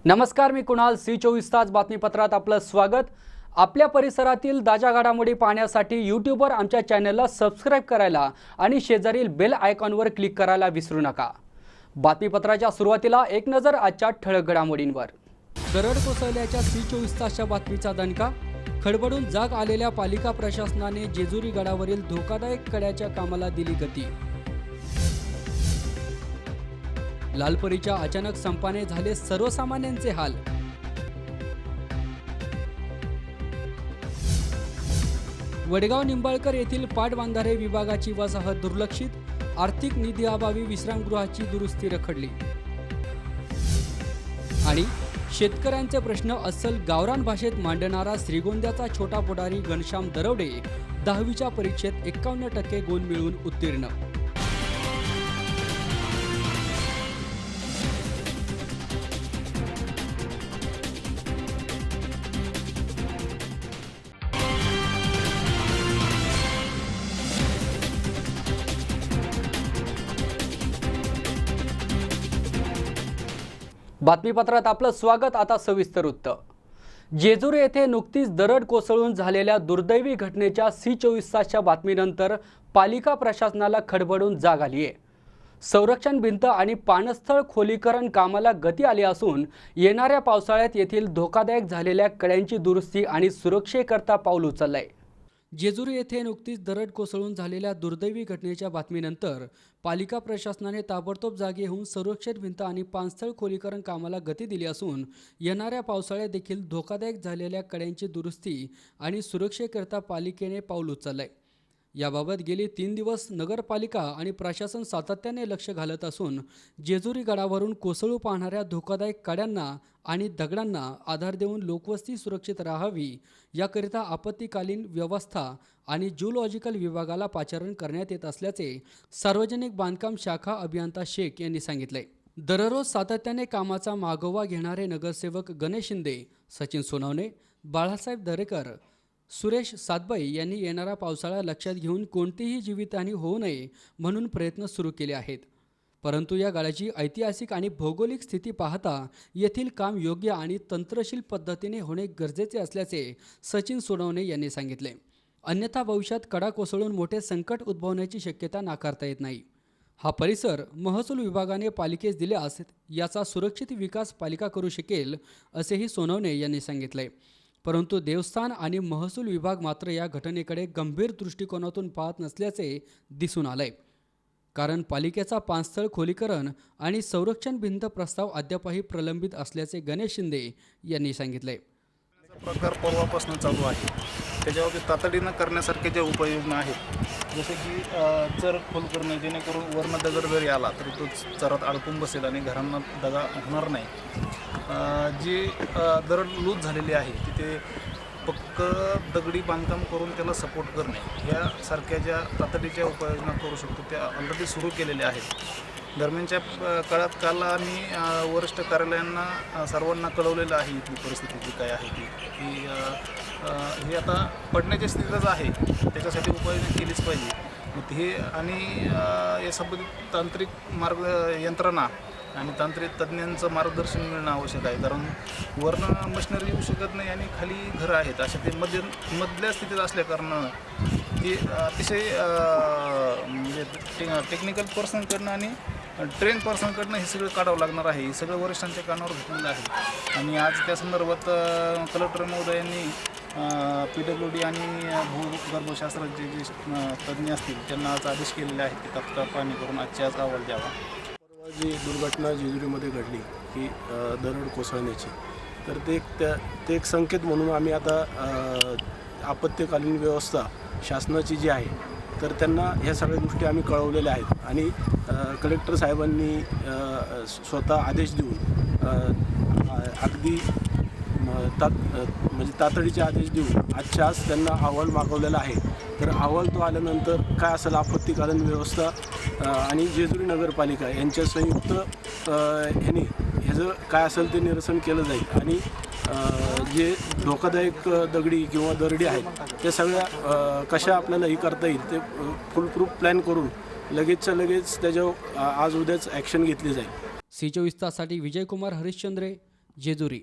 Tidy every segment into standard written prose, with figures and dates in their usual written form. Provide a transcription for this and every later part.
नमस्कार, मी कुणाल. C24 तास बातमीपत्रात आपलं स्वागत. आपल्या परिसरातील ताज्या घडामोडी पाहण्यासाठी यूट्यूबवर आमच्या चॅनलला सबस्क्राइब करायला आणि शेजारील बेल आयकॉनवर क्लिक करायला विसरू नका. बातमीपत्राच्या सुरुवातीला एक नजर आजच्या ठळक घडामोडींवर. दरड कोसळल्याच्या C24 तासच्या बातमीचा दणका. खडबडून जाग आलेल्या पालिका प्रशासनाने जेजुरी गडावरील धोकादायक कड्याच्या कामाला दिली गती. लालपरीच्या अचानक संपाने झाले सर्वसामान्यांचे हाल. वडगाव निंबाळकर येथील पाटबंधारे विभागाची वसाहत दुर्लक्षित. आर्थिक निधीअभावी विश्रामगृहाची दुरुस्ती रखडली. आणि शेतकऱ्यांचे प्रश्न अस्सल गावरान भाषेत मांडणारा श्रीगोंद्याचा छोटा पुढारी घनश्याम दरवडे 10वीच्या परीक्षेत 51% गुण मिळवून उत्तीर्ण. बातमीपत्रात आपलं स्वागत. आता सविस्तर वृत्त. जेजुरी येथे नुकतीच दरड कोसळून झालेल्या दुर्दैवी घटनेच्या C24 तासच्या बातमीनंतर पालिका प्रशासनाला खडबडून जाग आली आहे. संरक्षण भिंत आणि पाणस्थळ खोलीकरण कामाला गती आली असून येणाऱ्या पावसाळ्यात येथील धोकादायक झालेल्या कड्यांची दुरुस्ती आणि सुरक्षेकरता पाऊल उचललंय. जेजुरी येथे नुकतीच दरड कोसळून झालेल्या दुर्दैवी घटनेच्या बातमीनंतर पालिका प्रशासनाने ताबडतोब जागे होऊन संरक्षण भिंत आणि पाणस्थळ खोलीकरण कामाला गती दिली असून येणाऱ्या पावसाळ्यात देखील धोकादायक झालेल्या कड्यांची दुरुस्ती आणि सुरक्षेकरता पालिकेने पाऊल उचललंय. याबाबत गेली 3 दिवस नगरपालिका आणि प्रशासन सातत्याने लक्ष घालत असून जेजुरी गडावरून कोसळू पाहणाऱ्या धोकादायक कड्यांना आणि दगडांना आधार देऊन लोकवस्ती सुरक्षित राहावी याकरिता आपत्कालीन व्यवस्था आणि जिओलॉजिकल विभागाला पाचारण करण्यात येत असल्याचे सार्वजनिक बांधकाम शाखा अभियंता शेख यांनी सांगितले. दररोज सातत्याने कामाचा मागोवा घेणारे नगरसेवक गणेश शिंदे, सचिन सोनवणे, बाळासाहेब दरेकर, सुरेश सातबाई यांनी येणारा पावसाळा लक्षात घेऊन कोणतीही जीवितहानी होऊ नये म्हणून प्रयत्न सुरू केले आहेत. परंतु या गडाची ऐतिहासिक आणि भौगोलिक स्थिती पाहता येथील काम योग्य आणि तंत्रशील पद्धतीने होणे गरजेचे असल्याचे सचिन सोनवणे यांनी सांगितले. अन्यथा भविष्यात कडा कोसळून मोठे संकट उद्भवण्याची शक्यता नाकारता येत नाही. हा परिसर महसूल विभागाने पालिकेस दिल्यास याचा सुरक्षित विकास पालिका करू शकेल असेही सोनवणे यांनी सांगितले. परंतु देवस्थान आणि महसूल विभाग मात्र या घटनेकडे गंभीर दृष्टिकोनातून पाहत नसल्याचे दिसून आलंय. कारण पालिकेचा पाणस्थळ खोलीकरण आणि संरक्षण भिंत प्रस्ताव अद्यापही प्रलंबित असल्याचे गणेश शिंदे यांनी सांगितले. प्रकार परवापासून चालू आहे. त्याच्यावरती तातडीनं करण्यासारखे ज्या उपाययोजना आहेत, जसे की चर खोल करणं, जेणेकरून वर्ण दगड जरी आला तरी तो चरात अडकून बसेल आणि घरांना दगा होणार नाही. जी दरड लूज झालेली आहे तिथे पक्क दगडी बांधकाम करून त्याला सपोर्ट करणे यासारख्या ज्या तातडीच्या उपाययोजना करू शकतो त्या ऑलरेडी सुरू केलेल्या आहेत. दरम्यानच्या काळात काल आम्ही वरिष्ठ कार्यालयांना सर्वांना कळवलेलं आहे इथली परिस्थिती जी काय आहे की हे आता पडण्याच्या स्थितीतच आहे, त्याच्यासाठी उपाययोजना केलीच पाहिजे. मग हे आणि या संबंधित तांत्रिक यंत्रणा आणि तांत्रिक तज्ज्ञांचं मार्गदर्शन मिळणं आवश्यक आहे. कारण वरनं मशिनरी येऊ शकत नाही आणि खाली घरं आहेत, अशा ते मधल्या स्थितीत असल्याकारणानं ती अतिशय म्हणजे टेक्निकल पर्सनकडनं आणि ट्रेन पर्सनकडनं हे सगळं काढावं लागणार आहे. हे सगळं वरिष्ठांच्या कानावर घेतलेलं आहे. आणि आज त्या संदर्भात कलेक्टर महोदयांनी PWD आणि भूगर्भशास्त्राचे जे तज्ज्ञ असतील त्यांना आज आदेश केलेले आहेत की तात्काळ पाहणी करून आजच्या आज अहवाल द्यावा. जी दुर्घटना जेजुरीमध्ये घडली ही दरड कोसळण्याची, तर ते एक संकेत म्हणून आम्ही आता आपत्कालीन व्यवस्था शासनाची जी आहे तर त्यांना ह्या सगळ्या गोष्टी आम्ही कळवलेल्या आहेत. आणि कलेक्टर साहेबांनी स्वतः आदेश देऊन अगदी म्हणजे तातडीचे आदेश देऊन आजच्या आज त्यांना अहवाल मागवलेला आहे. तर अहवाल तो आल्यानंतर काय असेल आपत्कालीन व्यवस्था आणि जेजुरी नगरपालिका यांच्या संयुक्त ह्याचं काय असेल ते निरसन केलं जाईल. आणि जे धोकादायक दगडी किंवा दरडी आहेत त्या सगळ्या कशा आपल्याला ही करता येईल ते फुलप्रूफ प्लॅन करून लगेचच्या लगेच त्याच्यावर आज उद्याच ॲक्शन घेतली जाईल. C24 तासाठी विजयकुमार हरिश्चंद्रे, जेजुरी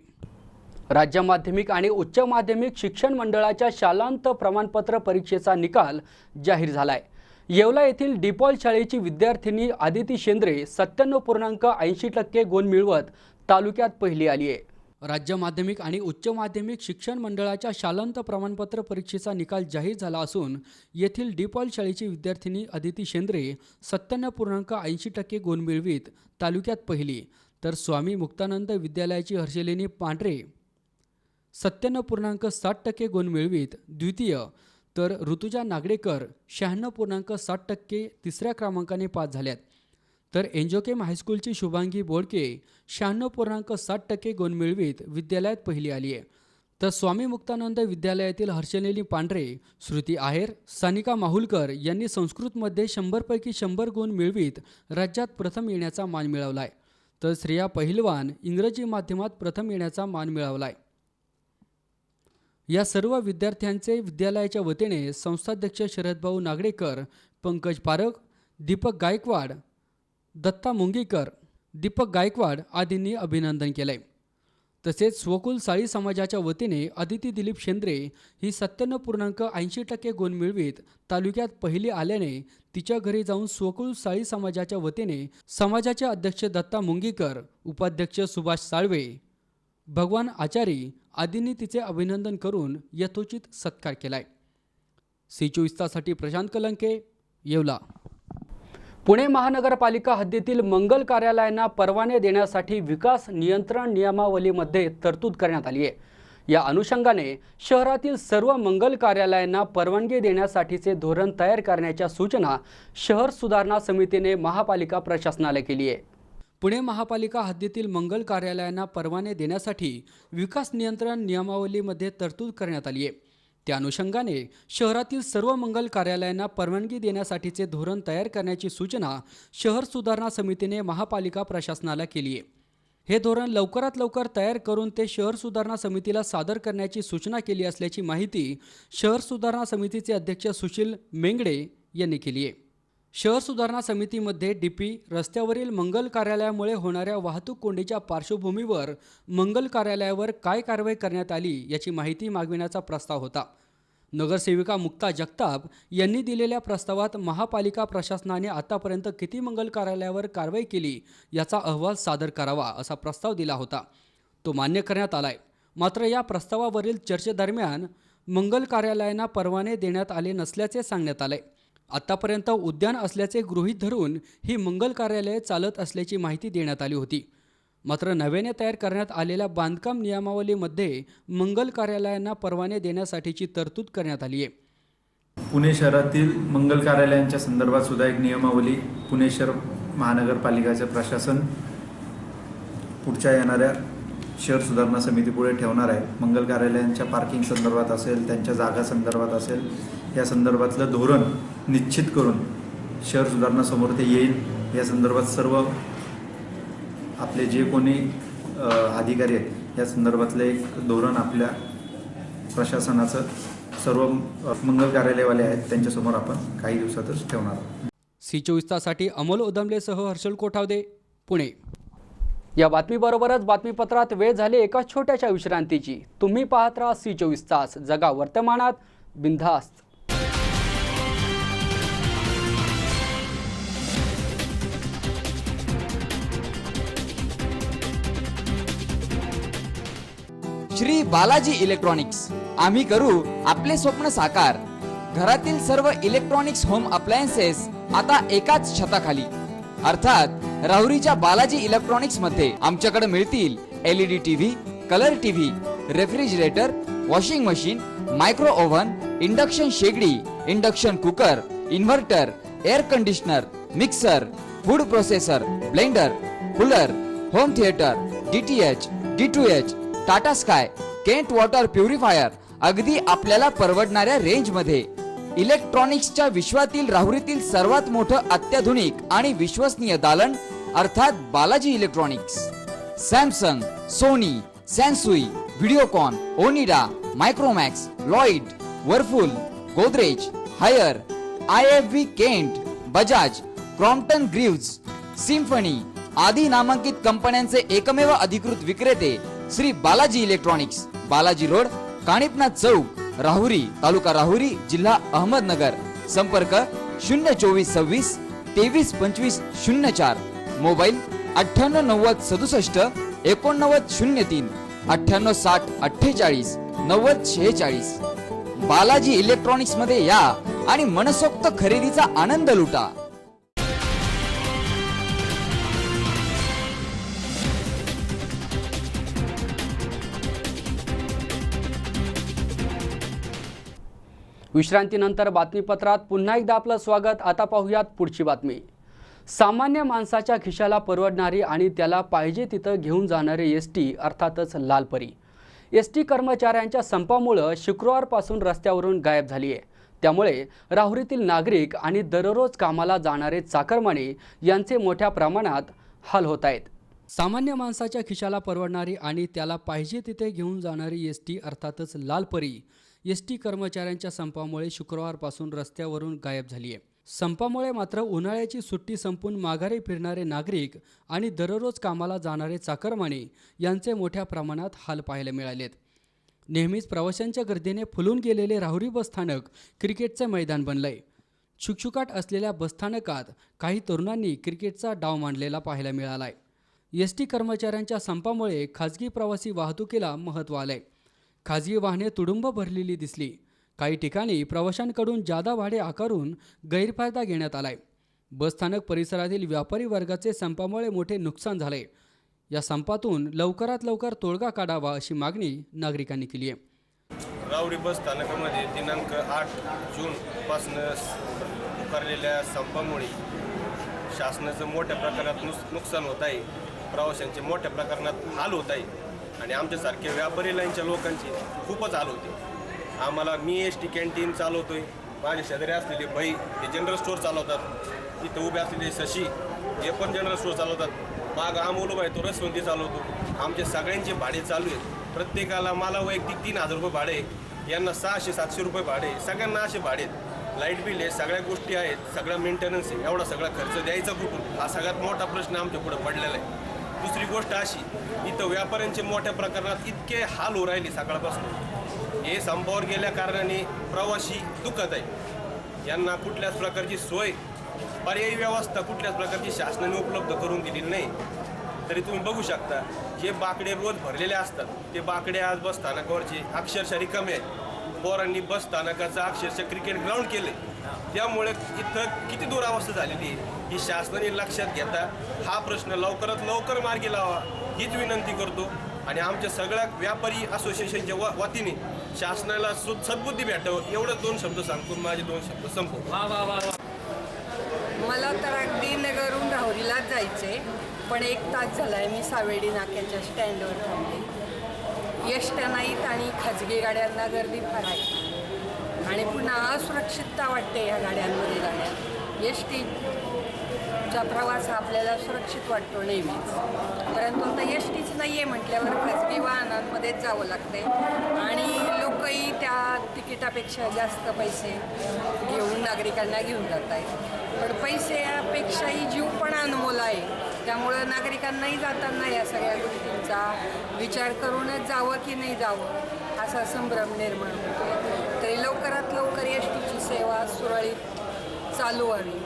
राज्य माध्यमिक आणि उच्च माध्यमिक शिक्षण मंडळाच्या शालांत प्रमाणपत्र परीक्षेचा निकाल जाहीर झालाय। येवला येथील डिपॉल शाळेची विद्यार्थिनी आदिती शेंद्रे 97.80% गुण मिळवत तालुक्यात पहिली आली आहे। राज्य माध्यमिक आणि उच्च माध्यमिक शिक्षण मंडळाच्या शालांत प्रमाणपत्र परीक्षेचा निकाल जाहीर झाला असून येथील डिपॉल शाळेची विद्यार्थिनी आदिती शेंद्रे 97.80% गुण मिळवीत तालुक्यात पहिली, तर स्वामी मुक्तानंद विद्यालयाची हर्षलिनी पांढरे 97.60% गुण मिळवीत द्वितीय, तर ऋतुजा नागडेकर 96.60% तिसऱ्या क्रमांकाने पास झाल्यात, तर एंजोकेम हायस्कूलची शुभांगी बोडके 96.60% गुण मिळवीत विद्यालयात पहिली आली आहे, तर स्वामी मुक्तानंद विद्यालयातील हर्षलिनी पांढरे, श्रुती आहेर, सानिका माहुलकर यांनी संस्कृतमध्ये 100 पैकी 100 गुण मिळवीत राज्यात प्रथम येण्याचा मान मिळवला आहे, तर श्रेया पहिलवान इंग्रजी माध्यमात प्रथम येण्याचा मान मिळवला आहे। या सर्व विद्यार्थ्यांचे विद्यालयाच्या वतीने संस्थाध्यक्ष शरदभाऊ नागडेकर, पंकज पारख, दीपक गायकवाड, दत्ता मुंगीकर, दीपक गायकवाड आदींनी अभिनंदन केले। तसेच स्वकुल साळी समाजाच्या वतीने आदिती दिलीप शेंद्रे ही 97.80% गुण मिळवीत तालुक्यात पहिली आल्याने तिच्या घरी जाऊन स्वकुल साळी समाजाच्या वतीने समाजाचे अध्यक्ष दत्ता मुंगीकर, उपाध्यक्ष सुभाष साळवे, भगवान आचारी आदींनी तिचे अभिनंदन करून यथोचित सत्कार केलाय। C24 तासाठी प्रशांत कलंके, येवला। पुणे महानगरपालिका हद्दीतील मंगल कार्यालयांना परवाने देण्यासाठी विकास नियंत्रण नियमावलीमध्ये तरतूद करण्यात आली आहे। या अनुषंगाने शहरातील सर्व मंगल कार्यालयांना परवानगी देण्यासाठीचे धोरण तयार करण्याच्या सूचना शहर सुधारणा समितीने महापालिका प्रशासनाला केली आहे। पुणे महापालिका हद्दीतील मंगल कार्यालयांना परवाने देण्यासाठी विकास नियंत्रण नियमावलीमध्ये तरतूद करण्यात आली आहे। त्या अनुषंगाने शहरातील सर्व मंगल कार्यालयांना परवानगी देण्यासाठीचे धोरण तयार करण्याची सूचना शहर सुधारणा समितीने महापालिका प्रशासनाला केली आहे। हे धोरण लवकरात लवकर तयार करून ते शहर सुधारणा समितीला सादर करण्याची सूचना केली असल्याची माहिती शहर सुधारणा समितीचे अध्यक्ष सुशील मेंगडे यांनी केली आहे। शहर सुधारणा समितीमध्ये डीपी रस्त्यावरील मंगल कार्यालयामुळे होणाऱ्या वाहतूक कोंडीच्या पार्श्वभूमीवर मंगल कार्यालयावर काय कारवाई करण्यात आली याची माहिती मागविण्याचा प्रस्ताव होता। नगरसेविका मुक्ता जगताप यांनी दिलेल्या प्रस्तावात महापालिका प्रशासनाने आतापर्यंत किती मंगल कार्यालयावर कारवाई केली याचा अहवाल सादर करावा असा प्रस्ताव दिला होता, तो मान्य करण्यात आलाय। मात्र या प्रस्तावावरील चर्चेदरम्यान मंगल कार्यालयांना परवाने देण्यात आले नसल्याचे सांगण्यात आले। आतापर्यंत उद्यान असल्याचे गृहीत धरून ही मंगल कार्यालये चालत असल्याची माहिती देण्यात आली होती। मात्र नव्याने तयार करण्यात आलेल्या बांधकाम नियमावलीमध्ये मंगल कार्यालयांना परवाने देण्यासाठीची तरतूद करण्यात आली आहे। पुणे शहरातील मंगल कार्यालयांच्या संदर्भात सुद्धा एक नियमावली पुणे शहर महानगरपालिकाचे प्रशासन पुढच्या येणाऱ्या शहर सुधारणा समितीपुढे ठेवणार आहे। मंगल कार्यालयांच्या पार्किंग संदर्भात असेल, त्यांच्या जागा संदर्भात असेल, या संदर्भातलं धोरण निश्चित करून शहर सुधारणा समोर ते येईल। या संदर्भात सर्व आपले जे कोणी अधिकारी आहेत या संदर्भातलं एक धोरण आपल्या प्रशासनाचं सर्व मंगल कार्यालयवाले आहेत त्यांच्यासमोर आपण काही दिवसातच ठेवणार आहोत। C24 तासाठी अमोल उदमलेसह हर्षल कोठावदे, पुणे। या बातमीबरोबरच बातमीपत्रात वेळ झाली एका छोट्याशा विश्रांतीची। तुम्ही पाहत राहा C24 तास, जगा वर्तमानात, बिनधास्त। श्री बालाजी इलेक्ट्रॉनिक्स, आम्ही करू आपले स्वप्न साकार। घरातील सर्व इलेक्ट्रॉनिक्स होम अप्लायन्सेस आता एकाच छताखाली, अर्थात राहुरीच्या बालाजी इलेक्ट्रॉनिक्स मध्ये आमच्याकडे मिळतील LED TV, colour TV, refrigerator, washing machine, micro oven, induction शेगडी, induction cooker, inverter, air conditioner, mixer, food processor, blender, cooler, home theatre, DTH, D2H, Tata Sky, Kent water purifier, अगदी आपल्याला परवडणाऱ्या रेंज मध्ये। इलेक्ट्रॉनिक्सच्या विश्वातील राहुरीतील सर्वात मोठं अत्याधुनिक आणि विश्वसनीय दालन अर्थात Balaji electronics. Samsung, Sony, Sansui, Videocon, Onida, Micromax, Lloyd, Whirlpool, Godrej, Haier, IFB Kent, Bajaj, Crompton Greaves, Symphony आदी नामांकित कंपन्यांचे एकमेव अधिकृत विक्रेते श्री बालाजी इलेक्ट्रॉनिक्स, बालाजी रोड, काणिपनाथ चौक, राहुरी, तालुका राहुरी, जिल्हा अहमदनगर. संपर्क 02426 232504. मोबाईल 989067 8903 9860 48 9046. बालाजी इलेक्ट्रॉनिक्स मध्ये या आणि मनसोक्त खरेदीचा आनंद लुटा. विश्रांतीनंतर बातमीपत्रात पुन्हा एकदा आपलं स्वागत. आता पाहूयात पुढची बातमी. सामान्य माणसाच्या खिशाला परवडणारी आणि त्याला पाहिजे तिथं घेऊन जाणारे एसटी अर्थातच लालपरी. एसटी कर्मचाऱ्यांच्या संपामुळे शुक्रवारपासून रस्त्यावरून गायब झाली आहे. त्यामुळे राहुरीतील नागरिक आणि दररोज कामाला जाणारे चाकरमानी यांचे मोठ्या प्रमाणात हाल होत आहेत. सामान्य माणसाच्या खिशाला परवडणारी आणि त्याला पाहिजे तिथे घेऊन जाणारी एसटी अर्थातच लालपरी एसटी कर्मचाऱ्यांच्या संपामुळे शुक्रवारपासून रस्त्यावरून गायब झाली आहे. संपामुळे मात्र उन्हाळ्याची सुट्टी संपून माघारी फिरणारे नागरिक आणि दररोज कामाला जाणारे चाकरमानी यांचे मोठ्या प्रमाणात हाल पाहायला मिळालेत. नेहमीच प्रवाशांच्या गर्दीने फुलून गेलेले राहुरी बसस्थानक क्रिकेटचे मैदान बनलंय. शुकशुकाट असलेल्या बसस्थानकात काही तरुणांनी क्रिकेटचा डाव मांडलेला पाहायला मिळालाय. एसटी कर्मचाऱ्यांच्या संपामुळे खाजगी प्रवासी वाहतुकीला महत्त्व आलंय. खाजगी वाहने तुडुंब भरलेली दिसली. काही ठिकाणी प्रवाशांकडून जादा भाडे आकारून गैरफायदा घेण्यात आलाय. बसस्थानक परिसरातील व्यापारी वर्गाचे संपामुळे मोठे नुकसान झाले. या संपातून लवकरात लवकर तोडगा काढावा अशी मागणी नागरिकांनी केली आहे. राहुरी बस स्थानकामध्ये दिनांक 8 जूनपासून पुकारलेल्या संपामुळे शासनाचं मोठ्या प्रकारात नुकसान होत आहे. प्रवाशांचे मोठ्या प्रमाणात हाल होत आहे आणि आमच्यासारख्या व्यापारी लाईनच्या लोकांची खूपच हाल होते. आम्हाला मी एस टी कॅन्टीन चालवतोय, माझे शेजारी असलेले भाई हे जनरल स्टोअर चालवतात, इथं उभे असलेले शशी हे पण जनरल स्टोअर चालवतात, माग अमोल भाई तो रसवंती चालवतो. आमचे सगळ्यांचे भाडे चालू आहेत. प्रत्येकाला मला वैयक्तिक 3000 रुपये भाडे, यांना 600-700 रुपये भाडे, सगळ्यांना असे भाडे. लाईट बिल आहे, सगळ्या गोष्टी आहेत, सगळा मेंटेनन्स आहे. एवढा सगळा खर्च द्यायचा कुठून, हा सगळ्यात मोठा प्रश्न आमच्या पुढे पडलेला आहे. दुसरी गोष्ट अशी, इथं व्यापाऱ्यांचे मोठ्या प्रकारात इतके हाल होऊ राहिले सकाळपासून. हे संपावर गेल्या कारणाने प्रवासी दुखत आहे. यांना कुठल्याच प्रकारची सोय, पर्यायी व्यवस्था कुठल्याच प्रकारची शासनाने उपलब्ध करून दिलेली नाही. तरी तुम्ही बघू शकता, जे बाकडे रोज भरलेले असतात ते बाकडे आज बस स्थानकावरचे अक्षरशः रिकामे आहेत. पोरांनी बस स्थानकाचं अक्षरशः क्रिकेट ग्राउंड केले. त्यामुळे इथं किती दुरावस्था झालेली आहे ही शासनाने लक्षात घेता हा प्रश्न लवकरात लवकर मार्गी लावा हीच विनंती करतो. आणि आमच्या सगळ्या व्यापारी असोसिएशनच्या वतीने शासनाला सद्बुद्धी भेटावं एवढंच 2 शब्द सांगून माझे 2 शब्द संपवतो. मला तर अगदी नगरहून राहुरीलाच जायचे, पण 1 तास झाला आहे मी सावेडी नाक्याच्या स्टँडवर थांबले. एसट्या नाहीत आणि खाजगी गाड्यांना गर्दी फार आहे आणि पुन्हा असुरक्षितता वाटते ह्या गाड्यांमध्ये जाण्यात. एस टीचा प्रवास आपल्याला सुरक्षित वाटतो नेहमीच, परंतु आता एस टीच नाही आहे म्हटल्यावर खाजगी वाहनांमध्येच जावं लागते आणि लोकही त्या तिकिटापेक्षा जास्त पैसे घेऊन नागरिकांना घेऊन जात आहेत. पण पैशापेक्षाही जीव पण अनमोल आहे. त्यामुळं नागरिकांनाही जाताना या सगळ्या गोष्टींचा विचार करूनच जावं की नाही जावं असा संभ्रम निर्माण होतो. तरी लवकरात लवकर एस टीची सेवा सुरळीत चालू व्हावी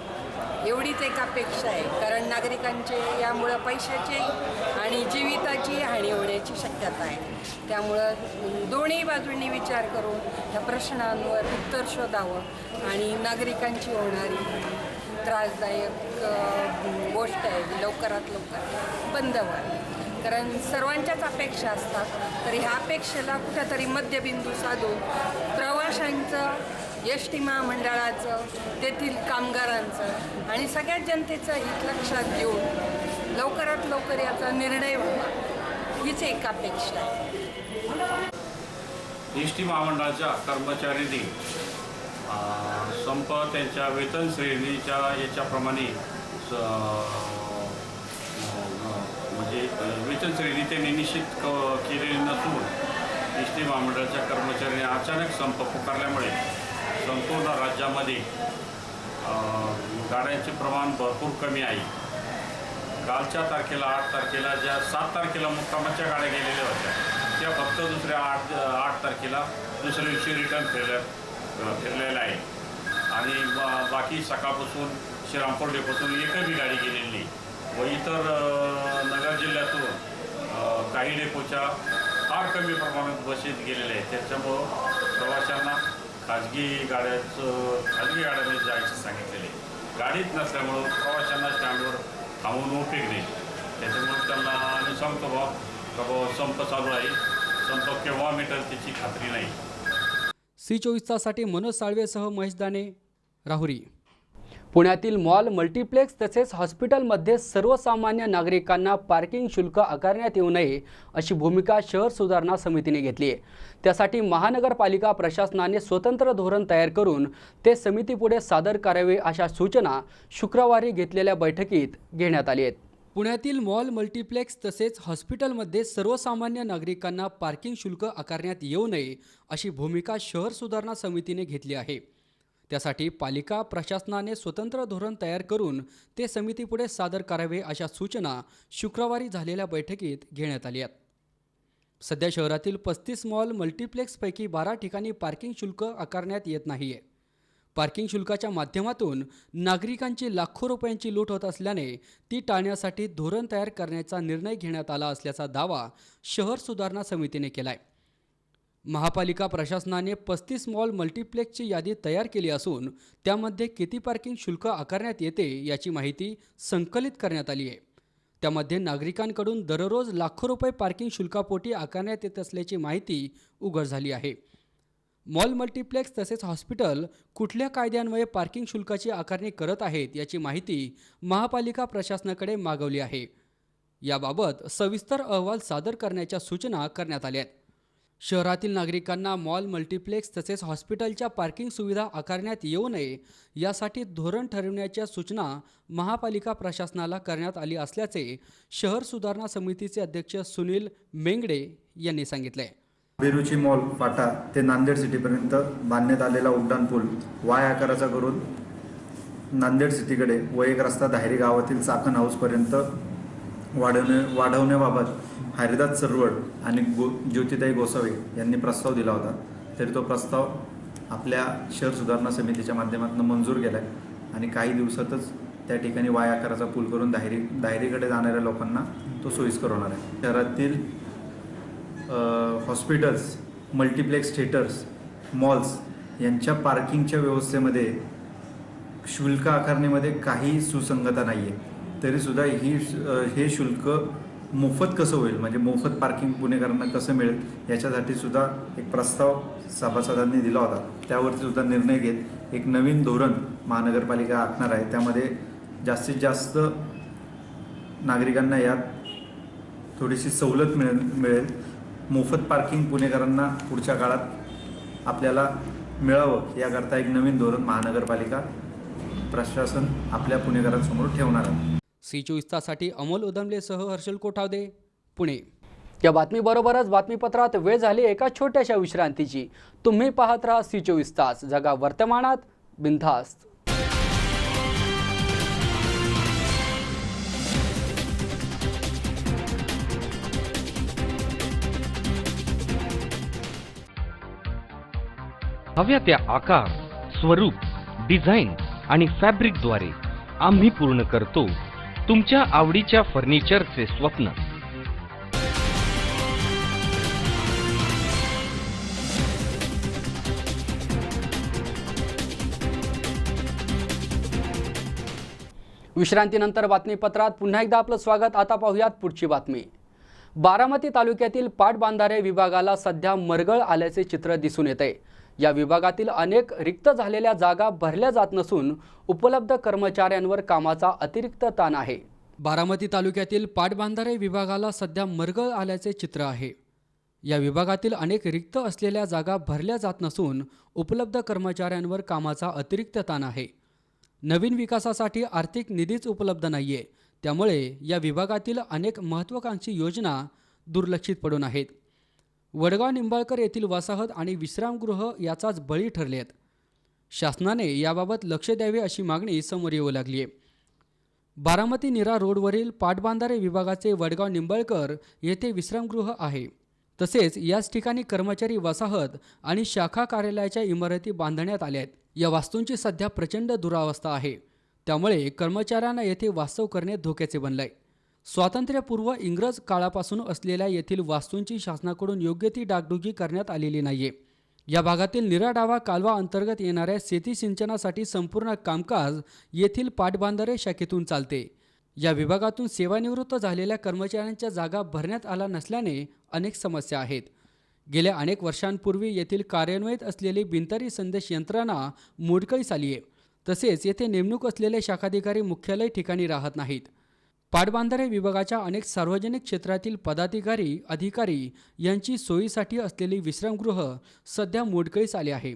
एवढीच एक अपेक्षा आहे. कारण नागरिकांचे यामुळं पैशाची आणि जीविताची हानी होण्याची शक्यता आहे. त्यामुळं दोन्ही बाजूंनी विचार करून या प्रश्नांवर उत्तर शोधावं आणि नागरिकांची होणारी त्रासदायक गोष्ट आहे लवकरात लवकर बंद व्हावी. कारण सर्वांच्याच अपेक्षा असतात. तरी ह्या अपेक्षेला कुठेतरी मध्यबिंदू साधून प्रवाशांचं, एस टी महामंडळाचं, तेथील कामगारांचं आणि सगळ्या जनतेचं हित लक्षात घेऊन लवकरात लवकर याचा निर्णय व्हावा हीच एक अपेक्षा आहे. एस टी महामंडळाच्या कर्मचाऱ्यांनी संप त्यांच्या वेतन श्रेणीच्या याच्याप्रमाणे म्हणजे वेतन श्रेणी त्यांनी निश्चित केलेली नसून एस टी महामंडळाच्या कर्मचाऱ्यांनी अचानक संप पुकारल्यामुळे संपूर्ण राज्यामध्ये गाड्यांचे प्रमाण भरपूर कमी आहे. कालच्या तारखेला 8 तारखेला ज्या 7 तारखेला मुक्कामाच्या गाड्या गेलेल्या होत्या त्या फक्त दुसऱ्या 8 तारखेला दुसऱ्या दिवशी रिटर्न फिरलेल्या आहे. आणि बाकी सकाळपासून श्रीरामपूर डेपोतून एकही गाडी गेलेली नाही व इतर नगर जिल्ह्यातून काही डेपोच्या फार कमी प्रमाणात बसेस गेलेल्या आहेत. त्याच्यामुळं प्रवाशांना खाजगी गाड्याने जायचं सांगितलेले. गाडीच नसल्यामुळं प्रवाशांना स्टँडवर थांबून उपयोग नाही. त्याच्यामुळे त्यांना आम्ही सांगतो बाबा संप चालू आहे, संप केव्हा मिटेल त्याची खात्री नाही. C24 तासाठी मनोज साळवेसह महेश दाणे, राहुरी. पुण्यातील मॉल, मल्टिप्लेक्स तसेच हॉस्पिटलमध्ये सर्वसामान्य नागरिकांना पार्किंग शुल्क आकारण्यात येऊ नये अशी भूमिका शहर सुधारणा समितीने घेतली आहे. त्यासाठी महानगरपालिका प्रशासनाने स्वतंत्र धोरण तयार करून ते समितीपुढे सादर करावे अशा सूचना शुक्रवारी घेतलेल्या बैठकीत घेण्यात आली आहेत. पुण्यातील मॉल, मल्टिप्लेक्स तसेच हॉस्पिटलमध्ये सर्वसामान्य नागरिकांना पार्किंग शुल्क आकारण्यात येऊ नये अशी भूमिका शहर सुधारणा समितीने घेतली आहे. त्यासाठी पालिका प्रशासनाने स्वतंत्र धोरण तयार करून ते समितीपुढे सादर करावे अशा सूचना शुक्रवारी झालेल्या बैठकीत घेण्यात आल्या. सध्या शहरातील 35 मॉल, मल्टिप्लेक्सपैकी 12 ठिकाणी पार्किंग शुल्क आकारण्यात येत नाही आहे. पार्किंग शुल्काच्या माध्यमातून नागरिकांची लाखो रुपयांची लूट होत असल्याने ती टाळण्यासाठी धोरण तयार करण्याचा निर्णय घेण्यात आला असल्याचा दावा शहर सुधारणा समितीने केला आहे. महापालिका प्रशासनाने 35 मॉल, मल्टिप्लेक्सची यादी तयार केली असून त्यामध्ये किती पार्किंग शुल्क आकारण्यात येते याची माहिती संकलित करण्यात आली आहे. त्यामध्ये नागरिकांकडून दररोज लाखो रुपये पार्किंग शुल्कापोटी आकारण्यात येत असल्याची माहिती उघड झाली आहे. मॉल, मल्टिप्लेक्स तसेच हॉस्पिटल कुठल्या कायद्यान्वये पार्किंग शुल्काची आकारणी करत आहेत याची माहिती महापालिका प्रशासनाकडे मागवली आहे. याबाबत सविस्तर अहवाल सादर करण्याच्या सूचना करण्यात आल्या आहेत. शहरातील नागरिकांना मॉल, मल्टिप्लेक्स तसेच हॉस्पिटलच्या पार्किंग सुविधा आकारण्यात येऊ नये यासाठी धोरण ठरवण्याच्या सूचना महापालिका प्रशासनाला करण्यात आली असल्याचे शहर सुधारणा समितीचे अध्यक्ष सुनील मेंगडे यांनी सांगितले. अभिरुची मॉल फाटा ते नांदेड सिटीपर्यंत बांधण्यात आलेला उड्डाण पूल वाय आकाराचा करून नांदेड सिटीकडे व एक रस्ता धायरी गावातील चाकण हाऊसपर्यंत वाढवण्याबाबत हरिदास सरवड आणि ज्योतिताई गोसावे यांनी प्रस्ताव दिला होता. तरी तो प्रस्ताव आपल्या शहर सुधारणा समितीच्या माध्यमातून मंजूर केला आहे आणि काही दिवसातच त्या ठिकाणी वाय आकाराचा पूल करून धायरीकडे जाणाऱ्या लोकांना तो सोयीस्कर होणार आहे. शहरातील हॉस्पिटल्स, मल्टिप्लेक्स थिएटर्स, मॉल्स यांच्या पार्किंगच्या व्यवस्थेमध्ये शुल्क आकारणीमध्ये काही सुसंगता नाही आहे. तरीसुद्धा हे शुल्क मोफत कसं होईल, म्हणजे मोफत पार्किंग पुणेकरांना कसं मिळेल याच्यासाठी सुद्धा एक प्रस्ताव सभासदांनी दिला होता. त्यावरती सुद्धा निर्णय घेत एक नवीन धोरण महानगरपालिका आखणार आहे. त्यामध्ये जास्तीत जास्त नागरिकांना यात थोडीशी सवलत मिळेल. मोफत पार्किंग पुणेकरांना पुढच्या काळात आपल्याला मिळावं याकरता एक नवीन धोरण महानगरपालिका प्रशासन आपल्या पुणेकरांसमोर ठेवणार आहे. C24 तासाठी अमोल उदमलेसह हर्षल कोठावदे, पुणे. या बातमीबरोबरच बातमीपत्रात वेळ झाली एका छोट्याशा विश्रांतीची. तुम्ही पाहत राहा C24 तास, जगा वर्तमानात बिनधास्त. हव्या त्या आकार, स्वरूप, डिझाईन आणि फॅब्रिकद्वारे आम्ही पूर्ण करतो तुमच्या आवडीच्या फर्निचरचे स्वप्न. विश्रांतीनंतर बातमीपत्रात पुन्हा एकदा आपलं स्वागत. आता पाहूयात पुढची बातमी. बारामती तालुक्यातील पाटबंधारे विभागाला सध्या मरगळ आल्याचे चित्र दिसून येते. या विभागातील अनेक रिक्त झालेल्या जागा भरल्या जात नसून उपलब्ध कर्मचाऱ्यांवर कामाचा अतिरिक्त ताण आहे. बारामती तालुक्यातील पाटबंधारे विभागाला सध्या मरगळ आल्याचे चित्र आहे. या विभागातील अनेक रिक्त असलेल्या जागा भरल्या जात नसून उपलब्ध कर्मचाऱ्यांवर कामाचा अतिरिक्त ताण आहे. नवीन विकासासाठी आर्थिक निधीच उपलब्ध नाहीये. त्यामुळे या विभागातील अनेक महत्त्वाकांक्षी योजना दुर्लक्षित पडून आहेत. वडगाव निंबाळकर येथील वसाहत आणि विश्रामगृह याचाच बळी ठरले आहेत. शासनाने याबाबत लक्ष द्यावे अशी मागणी समोर येऊ लागली आहे. बारामती नीरा रोडवरील पाटबंधारे विभागाचे वडगाव निंबाळकर येथे विश्रामगृह आहे. तसेच याच ठिकाणी कर्मचारी वसाहत आणि शाखा कार्यालयाच्या इमारती बांधण्यात आल्या आहेत. या वास्तूंची सध्या प्रचंड दुरावस्था आहे. त्यामुळे कर्मचाऱ्यांना येथे वास्तव करणे धोक्याचे बनले. स्वातंत्र्यपूर्व इंग्रज काळापासून असलेल्या येथील वास्तूंची शासनाकडून योग्य ती डागडुजी करण्यात आलेली नाहीये. या भागातील नीरा डावा कालवा अंतर्गत येणाऱ्या शेती सिंचनासाठी संपूर्ण कामकाज येथील पाटबंधारे शाखेतून चालते. या विभागातून सेवानिवृत्त झालेल्या कर्मचाऱ्यांच्या जागा भरण्यात आल्या नसल्याने अनेक समस्या आहेत. गेल्या अनेक वर्षांपूर्वी येथील कार्यान्वित असलेली बिनतारी संदेश यंत्रणा मोडकळीस आली आहे. तसेच येथे नेमणूक असलेले शाखाधिकारी मुख्यालय ठिकाणी राहत नाहीत. पाटबंधारे विभागाच्या अनेक सार्वजनिक क्षेत्रातील पदाधिकारी अधिकारी यांची सोयीसाठी असलेली विश्रामगृह सध्या मोडकळीस आले आहे.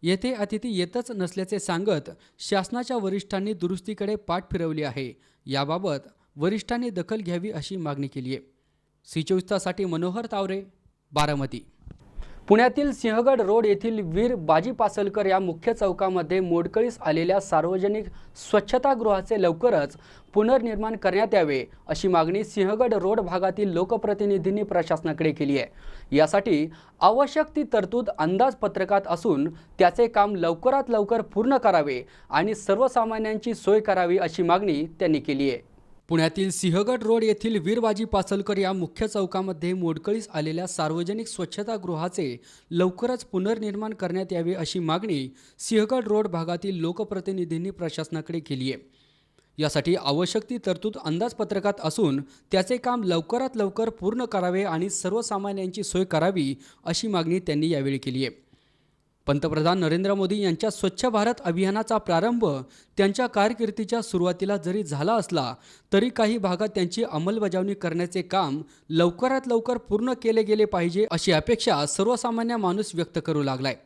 येथे अतिथी येतच नसल्याचे सांगत शासनाच्या वरिष्ठांनी दुरुस्तीकडे पाठ फिरवली आहे. याबाबत वरिष्ठांनी दखल घ्यावी अशी मागणी केली आहे. सी24 तासाठी मनोहर तावरे, बारामती. पुण्यातील सिंहगड रोड येथील वीर बाजी पासलकर या मुख्य चौकामध्ये मोडकळीस आलेल्या सार्वजनिक स्वच्छतागृहाचे लवकरच पुनर्निर्माण करण्यात यावे अशी मागणी सिंहगड रोड भागातील लोकप्रतिनिधींनी प्रशासनाकडे केली आहे. यासाठी आवश्यक ती तरतूद अंदाजपत्रकात असून त्याचे काम लवकरात लवकर पूर्ण करावे आणि सर्वसामान्यांची सोय करावी अशी मागणी त्यांनी केली आहे. पुण्यातील सिंहगड रोड येथील वीर बाजी पासलकर या मुख्य चौकामध्ये मोडकळीस आलेल्या सार्वजनिक स्वच्छतागृहाचे लवकरच पुनर्निर्माण करण्यात यावे अशी मागणी सिंहगड रोड भागातील लोकप्रतिनिधींनी प्रशासनाकडे केली आहे. यासाठी आवश्यक ती तरतूद अंदाजपत्रकात असून त्याचे काम लवकरात लवकर पूर्ण करावे आणि सर्वसामान्यांची सोय करावी अशी मागणी त्यांनी यावेळी केली आहे. पंतप्रधान नरेंद्र मोदी यांच्या स्वच्छ भारत अभियानाचा प्रारंभ त्यांच्या कारकिर्दीच्या सुरुवातीला जरी झाला असला तरी काही भागात त्यांची अंमलबजावणी करण्याचे काम लवकरात लवकर पूर्ण केले गेले पाहिजे अशी अपेक्षा सर्वसामान्य माणूस व्यक्त करू लागलाय.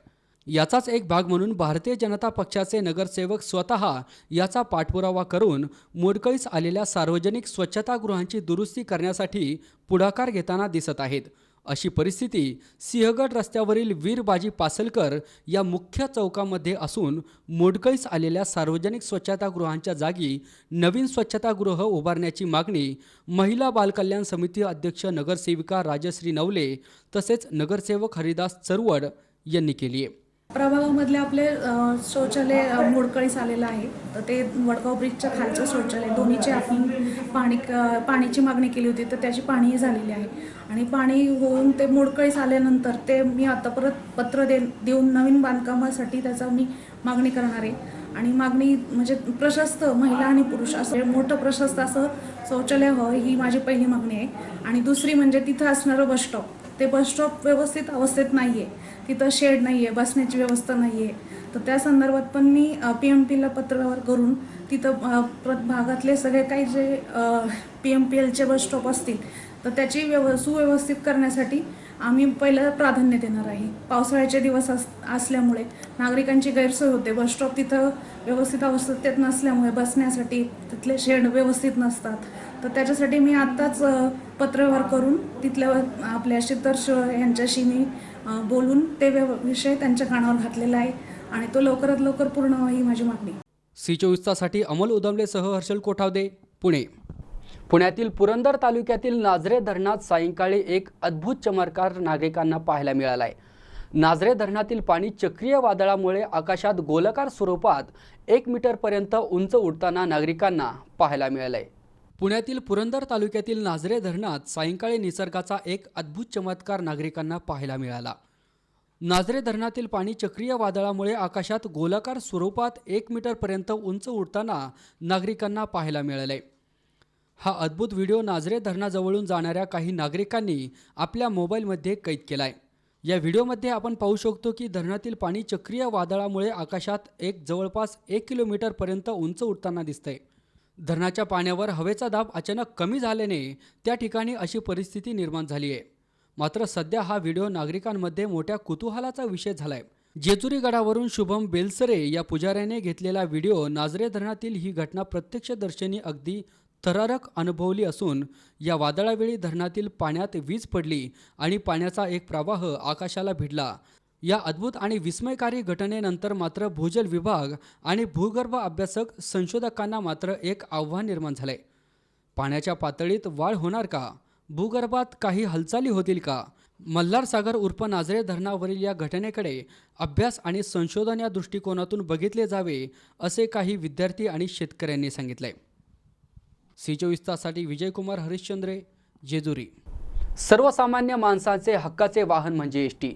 याचाच एक भाग म्हणून भारतीय जनता पक्षाचे नगरसेवक स्वतः याचा पाठपुरावा करून मोडकळीस आलेल्या सार्वजनिक स्वच्छतागृहांची दुरुस्ती करण्यासाठी पुढाकार घेताना दिसत आहेत. अशी परिस्थिती सिंहगड रस्त्यावरील वीर बाजी पासलकर या मुख्य चौकामध्ये असून मोडकळीस आलेल्या सार्वजनिक स्वच्छतागृहांच्या जागी नवीन स्वच्छतागृह उभारण्याची मागणी महिला बालकल्याण समिती अध्यक्ष नगरसेविका राजश्री नवले तसेच नगरसेवक हरिदास चरवड यांनी केली आहे. प्रभागामधले आपले शौचालय मोडकळीस आलेलं आहे. तर ते वडगाव ब्रिजच्या खालचं शौचालय दोन्हीचे आपण पाण्याची मागणी केली होती तर त्याची पाणीही झालेली आहे आणि पाणी होऊन ते मोडकळीस आल्यानंतर ते मी आता परत पत्र देऊन नवीन बांधकामासाठी त्याचा मी मागणी करणार आहे. आणि मागणी म्हणजे प्रशस्त महिला आणि पुरुष असं मोठं प्रशस्त असं शौचालय हवं ही माझी पहिली मागणी आहे. आणि दुसरी म्हणजे तिथं असणारं बसस्टॉप, ते बसस्टॉप व्यवस्थित अवस्थेत नाही आहे. तिथं शेड नाही आहे, बसण्याची व्यवस्था नाही आहे. तर त्या संदर्भात पण मी PMPला पत्रावर करून तिथं भागातले सगळे काही जे PMPLचे बसस्टॉप असतील तर त्याची सुव्यवस्थित करण्यासाठी आम्ही पहिलं प्राधान्य देणार आहे. पावसाळ्याचे दिवस असल्यामुळे नागरिकांची गैरसोय होते. बसस्टॉप तिथं व्यवस्थित अवस्थेत नसल्यामुळे बसण्यासाठी तिथले शेड व्यवस्थित नसतात. तर त्याच्यासाठी मी आत्ताच पत्रव्यवहार करून तिथल्या आपल्या शीतर्ष यांच्याशी मी बोलून ते विषय त्यांच्या कानावर घातलेला आहे आणि तो लवकरात लवकर पूर्ण व्हावी ही माझी मागणी. सी24 तासाठी अमोल उदमलेसह हर्षल कोठावदे, पुणे. पुण्यातील पुरंदर तालुक्यातील नाझरे धरणात सायंकाळी एक अद्भुत चमत्कार नागरिकांना पाहायला मिळाला आहे. नाझरे धरणातील पाणी चक्रीय वादळामुळे आकाशात गोलाकार स्वरूपात 1 मीटरपर्यंत उंच उडताना नागरिकांना पाहायला मिळालंय. पुण्यातील पुरंदर तालुक्यातील नाझरे धरणात सायंकाळी निसर्गाचा एक अद्भुत चमत्कार नागरिकांना पाहायला मिळाला. नाझरे धरणातील पाणी चक्रीय वादळामुळे आकाशात गोलाकार स्वरूपात 1 मीटरपर्यंत उंच उडताना नागरिकांना पाहायला मिळाले. हा अद्भुत व्हिडिओ नाझरे धरणाजवळून जाणाऱ्या काही नागरिकांनी आपल्या मोबाईलमध्ये कैद केलाय. या व्हिडिओमध्ये आपण पाहू शकतो की धरणातील पाणी चक्रीय वादळामुळे आकाशात जवळपास 1 किलोमीटरपर्यंत उंच उडताना दिसतंय. धरणाच्या पाण्यावर हवेचा दाब अचानक कमी झाल्याने त्या ठिकाणी अशी परिस्थिती निर्माण झाली आहे. मात्र सध्या हा व्हिडिओ नागरिकांमध्ये मोठ्या कुतूहलाचा विषय झालाय. जेजुरी गडावरून शुभम बेलसरे या पुजाऱ्याने घेतलेला व्हिडिओ नाझरे धरणातील ही घटना प्रत्यक्षदर्शनी अगदी थरारक अनुभवली असून या वादळावेळी धरणातील पाण्यात वीज पडली आणि पाण्याचा एक प्रवाह आकाशाला भिडला. या अद्भुत आणि विस्मयकारी घटनेनंतर मात्र भूजल विभाग आणि भूगर्भ अभ्यासक संशोधकांना मात्र एक आव्हान निर्माण झालंय. पाण्याच्या पातळीत वाढ होणार का? भूगर्भात काही हालचाली होतील का? मल्हार सागर उर्फ नाझरे धरणावरील या घटनेकडे अभ्यास आणि संशोधन या दृष्टिकोनातून बघितले जावे असे काही विद्यार्थी आणि शेतकऱ्यांनी सांगितले. C24 ताससाठी विजयकुमार हरिश्चंद्रे, जेजुरी. सर्वसामान्य माणसाचे हक्काचे वाहन म्हणजे एसटी.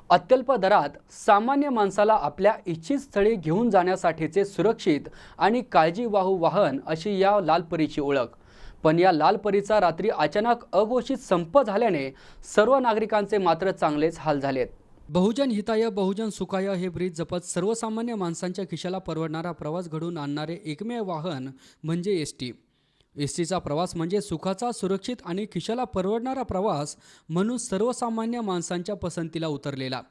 अत्यल्प दरात सामान्य माणसाला आपल्या इच्छित स्थळी घेऊन जाण्यासाठीचे सुरक्षित आणि काळजीवाहू वाहन अशी या लालपरीची ओळख. पण या लालपरीचा रात्री अचानक अघोषित संप झाल्याने सर्व नागरिकांचे मात्र चांगलेच हाल झालेत. बहुजन हिताय बहुजन सुखाय हे ब्रीद जपत सर्वसामान्य माणसांच्या खिशाला परवडणारा प्रवास घडवून आणणारे एकमेव वाहन म्हणजे एसटी. एसटीचा प्रवास म्हणजे सुखाचा, सुरक्षित आणि खिशाला परवडणारा प्रवास म्हणून सर्वसामान्य माणसांच्या पसंतीला उतरलेला.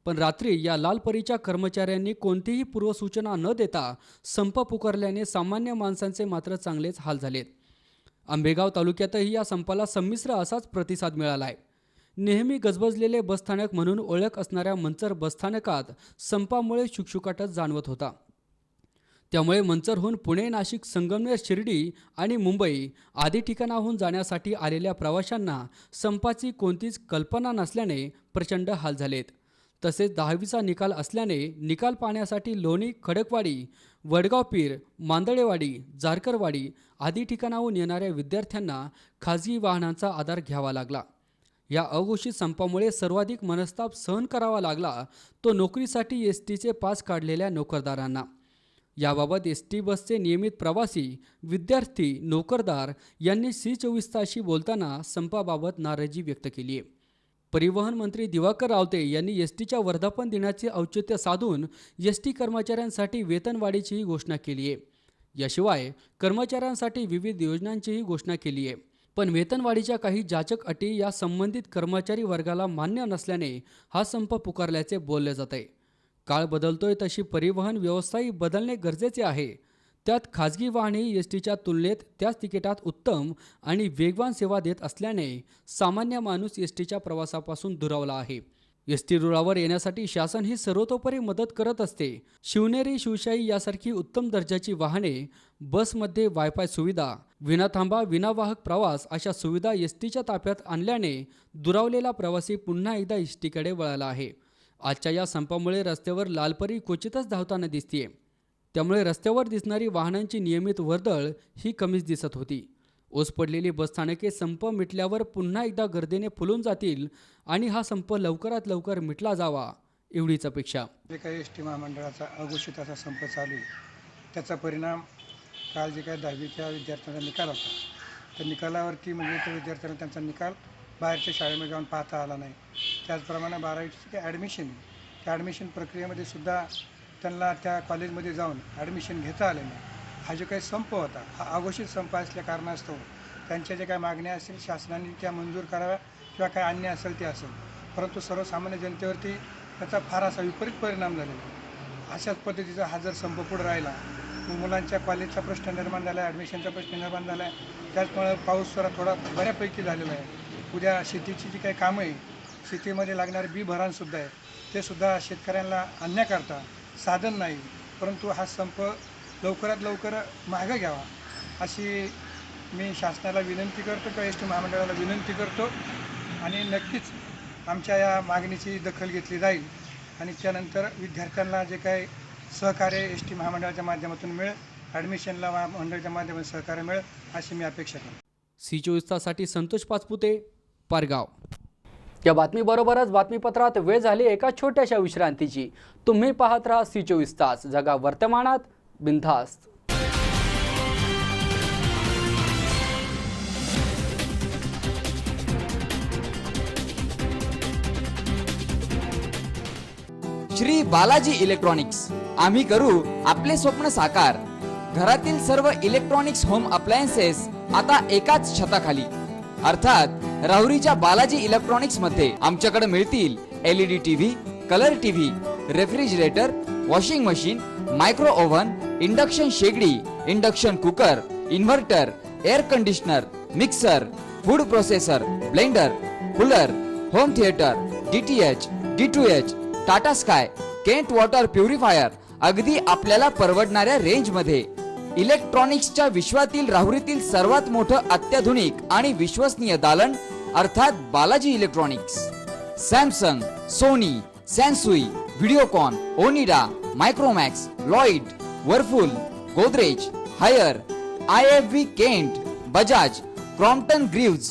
पण रात्री या लालपरीच्या कर्मचाऱ्यांनी कोणतीही पूर्वसूचना न देता संप पुकारल्याने सामान्य माणसांचे मात्र चांगलेच हाल झालेत. आंबेगाव तालुक्यातही या संपाला संमिश्र असाच प्रतिसाद मिळाला आहे. नेहमी गजबजलेले बसस्थानक म्हणून ओळख असणाऱ्या मंचर बसस्थानकात संपामुळे शुकशुकाटच जाणवत होता. त्यामुळे मंचरहून पुणे, नाशिक, संगमनेर, शिर्डी आणि मुंबई आदी ठिकाणाहून जाण्यासाठी आलेल्या प्रवाशांना संपाची कोणतीच कल्पना नसल्याने प्रचंड हाल झालेत. तसेच 10वीचा निकाल असल्याने निकाल पाहण्यासाठी लोणी, खडकवाडी, वडगाव पीर, मांदळेवाडी, जारकरवाडी आदी ठिकाणाहून येणाऱ्या विद्यार्थ्यांना खाजगी वाहनांचा आधार घ्यावा लागला. या अघोषित संपामुळे सर्वाधिक मनस्ताप सहन करावा लागला तो नोकरीसाठी एसटीचे पास काढलेल्या नोकरदारांना. याबाबत एसटी बसचे नियमित प्रवासी, विद्यार्थी, नोकरदार यांनी C24 तासशी बोलताना संपाबाबत नाराजी व्यक्त केली आहे. परिवहन मंत्री दिवाकर रावते यांनी एसटीच्या वर्धापन दिनाचे औचित्य साधून एसटी कर्मचाऱ्यांसाठी वेतनवाढीचीही घोषणा केली आहे. याशिवाय कर्मचाऱ्यांसाठी विविध योजनांचीही घोषणा केली आहे. पण वेतनवाढीच्या काही जाचक अटी या संबंधित कर्मचारी वर्गाला मान्य नसल्याने हा संप पुकारल्याचे बोलले जात आहे. काळ बदलतोय तशी परिवहन व्यवस्थाही बदलणे गरजेचे आहे. त्यात खाजगी वाहनेही एसटीच्या तुलनेत त्याच तिकिटात उत्तम आणि वेगवान सेवा देत असल्याने सामान्य माणूस एसटीच्या प्रवासापासून दुरावला आहे. एसटी रुळावर येण्यासाठी शासन ही सर्वतोपरी मदत करत असते. शिवनेरी, शिवशाही यासारखी उत्तम दर्जाची वाहने, बसमध्ये वायफाय सुविधा, विनाथांबा, विनावाहक प्रवास अशा सुविधा एसटीच्या ताफ्यात आणल्याने दुरावलेला प्रवासी पुन्हा एकदा एसटीकडे वळाला आहे. आजच्या या संपामुळे रस्त्यावर लालपरी क्वचितच धावताना दिसतीये. त्यामुळे रस्त्यावर दिसणारी वाहनांची नियमित वर्दळ ही कमीच दिसत होती. ओस पडलेली बसस्थानके संप मिटल्यावर पुन्हा एकदा गर्दीने फुलून जातील आणि हा संप लवकरात लवकर मिटला जावा एवढीच अपेक्षा. जे काही एसटी महामंडळाचा अघोषित असा संप चालू आहे त्याचा परिणाम काल जे काही 10वीच्या विद्यार्थ्यांचा निकाल होता त्या निकालावरती म्हणजे त्या विद्यार्थ्यांना त्यांचा निकाल बाहेरच्या शाळेमध्ये जाऊन पाहता आला नाही. त्याचप्रमाणे 12वीची जे ॲडमिशन त्या ॲडमिशन प्रक्रियेमध्ये सुद्धा त्यांना त्या कॉलेजमध्ये जाऊन ॲडमिशन घेता आले नाही. हा जो काही संप होता हा अघोषित संप असल्या कारणास्तव त्यांच्या ज्या काही मागण्या असतील शासनाने त्या मंजूर कराव्या किंवा काय अन्य असेल ते असेल, परंतु सर्वसामान्य जनतेवरती त्याचा फार असा विपरीत परिणाम झालेला आहे. अशाच पद्धतीचा हा जर संप पुढे राहिला मुलांच्या कॉलेजचा प्रश्न निर्माण झाला आहे, ॲडमिशनचा प्रश्न निर्माण झाला आहे. त्याचमुळे पाऊस जरा थोडा बऱ्यापैकी झालेला आहे. उद्या शेतीची जी काही कामं आहे, शेतीमध्ये लागणारे बी भराणसुद्धा आहे, ते सुद्धा शेतकऱ्यांना आणण्याकरता साधन नाही. परंतु हा संप लवकरात लवकर मागं घ्यावा अशी मी शासनाला विनंती करतो किंवा एस टी महामंडळाला विनंती करतो आणि नक्कीच आमच्या या मागणीची दखल घेतली जाईल आणि त्यानंतर विद्यार्थ्यांना जे काही सहकार्य एस टी महामंडळाच्या माध्यमातून मिळेल, ॲडमिशनला महामंडळाच्या माध्यमातून सहकार्य मिळेल अशी मी अपेक्षा करतो. C24 ताससाठी संतोष पाचपुते, पारगाव. या बातमीबरोबरच बातमीपत्रात वेळ झाली एका छोट्याशा विश्रांतीची. तुम्ही पाहत राहा C24 तास, जगा वर्तमानात बिनधास्त. श्री बालाजी इलेक्ट्रॉनिक्स, आम्ही करू आपले स्वप्न साकार. घरातील सर्व इलेक्ट्रॉनिक्स होम अप्लायन्सेस आता एकाच छताखाली, अर्थात राहुरीच्या बालाजी इलेक्ट्रॉनिक्स मध्ये आमच्याकडे मिळतील LED TV, colour TV, refrigerator, washing machine, micro oven, induction शेगडी, induction cooker, inverter, air conditioner, mixer, food processor, blender, cooler, home theatre, DTH, D2H, Tata Sky Kent water purifier अगदी आपल्याला परवडणाऱ्या रेंजमध्ये. इलेक्ट्रॉनिक्सच्या विश्वातील राहुरीतील सर्वात मोठं अत्याधुनिक आणि विश्वसनीय दालन अर्थात Balaji electronics. Samsung, Sony, Sansui, Videocon, Onida, Micromax, Lloyd, Whirlpool, Godrej, Haier, IFV Kent, Bajaj, Crompton Greaves,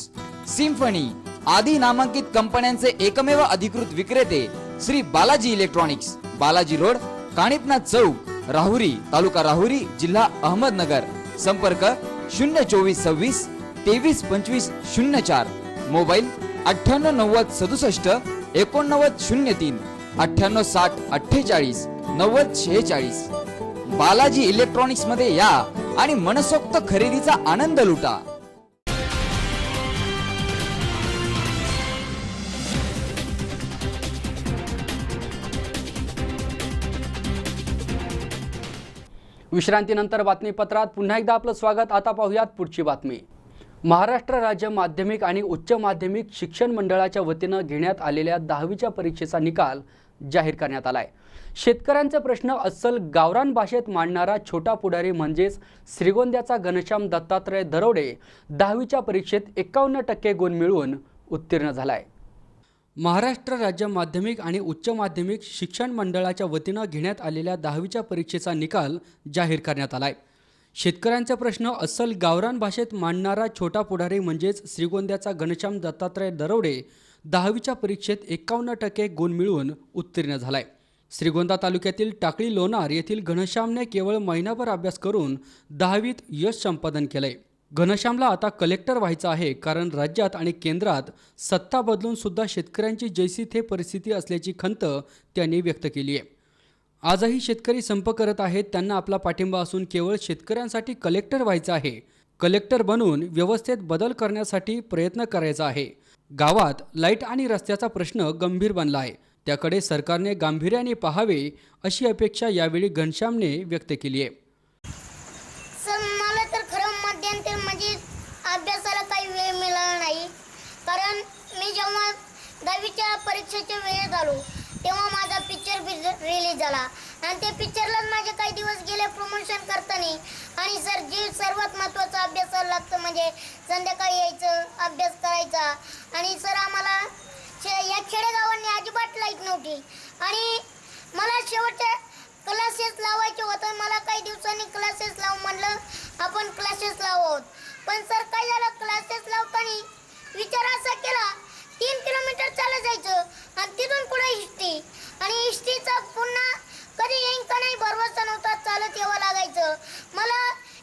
Symphony आदी नामांकित कंपन्यांचे एकमेव अधिकृत विक्रेते श्री बालाजी इलेक्ट्रॉनिक्स. बालाजी रोड, काणिपनाथ चौक, राहुरी, तालुका राहुरी, जिल्हा अहमदनगर. संपर्क 02426 232504. मोबाईल 989067 8903 9860 48 9046. बालाजी इलेक्ट्रॉनिक्स मध्ये या आणि मनसोक्त खरेदीचा आनंद लुटा. विश्रांतीनंतर बातमीपत्रात पुन्हा एकदा आपलं स्वागत. आता पाहूयात पुढची बातमी. महाराष्ट्र राज्य माध्यमिक आणि उच्च माध्यमिक शिक्षण मंडळाच्या वतीनं घेण्यात आलेल्या 10वीच्या परीक्षेचा निकाल जाहीर करण्यात आलाय. शेतकऱ्यांचे प्रश्न अस्सल गावरान भाषेत मांडणारा छोटा पुढारी म्हणजेच श्रीगोंद्याचा घनश्याम दत्तात्रय दरोडे 10वीच्या परीक्षेत 51% गुण मिळवून उत्तीर्ण झालाय. महाराष्ट्र राज्य माध्यमिक आणि उच्च माध्यमिक शिक्षण मंडळाच्या वतीनं घेण्यात आलेल्या 10वीच्या परीक्षेचा निकाल जाहीर करण्यात आलाय. शेतकऱ्यांचे प्रश्न अस्सल गावरान भाषेत मांडणारा छोटा पुढारी म्हणजेच श्रीगोंद्याचा घनश्याम दत्तात्रय दरोडे 10वीच्या परीक्षेत 51% गुण मिळवून उत्तीर्ण झालाय. श्रीगोंदा तालुक्यातील टाकळी लोणार येथील घनश्यामने केवळ महिनाभर अभ्यास करून 10वीत यश संपादन केलंय. घनश्यामला आता कलेक्टर व्हायचं आहे, कारण राज्यात आणि केंद्रात सत्ता बदलून सुद्धा शेतकऱ्यांची जैसी थे परिस्थिती असल्याची खंत त्यांनी व्यक्त केली आहे. आजही शेतकरी संप करत आहेत. त्यांना आपला पाठिंबा असून केवळ शेतकऱ्यांसाठी कलेक्टर व्हायचं आहे. कलेक्टर बनून व्यवस्थेत बदल करण्यासाठी प्रयत्न करायचा आहे. गावात लाईट आणि रस्त्याचा प्रश्न गंभीर बनला आहे, त्याकडे सरकारने गांभीर्याने पाहावे अशी अपेक्षा यावेळी घनश्यामने व्यक्त केली आहे. मला तर खरं मध्यंतर म्हणजे अभ्यासाला काही वेळ मिळाला नाही, कारण मी जेव्हा 10वीच्या परीक्षेच्या वेळेत आलो तेव्हा माझा पिक्चर रिलीज झाला आणि ते पिक्चरलाच माझे काही दिवस गेले प्रमोशन करताना. आणि सर जे सर्वात महत्त्वाचं अभ्यासाला लागतं म्हणजे संध्याकाळी यायचं, अभ्यास करायचा. आणि सर आम्हाला या खेडेगावांनी अजिबात लाईट नव्हती आणि मला शेवटच्या क्लासेस लावायचे होतं. मला काही दिवसांनी क्लासेस लावू म्हणलं, आपण क्लासेस लावत. पण सर काय झालं, क्लासेस लावताना विचार असा केला 3 किलोमीटर चालत जायचं आणि तिथून पुढे हिस्ट्री. आणि हिस्ट्रीचा पुन्हा कधी येईन का नाही भरवसा नव्हता, चालत यावं लागायचं. मला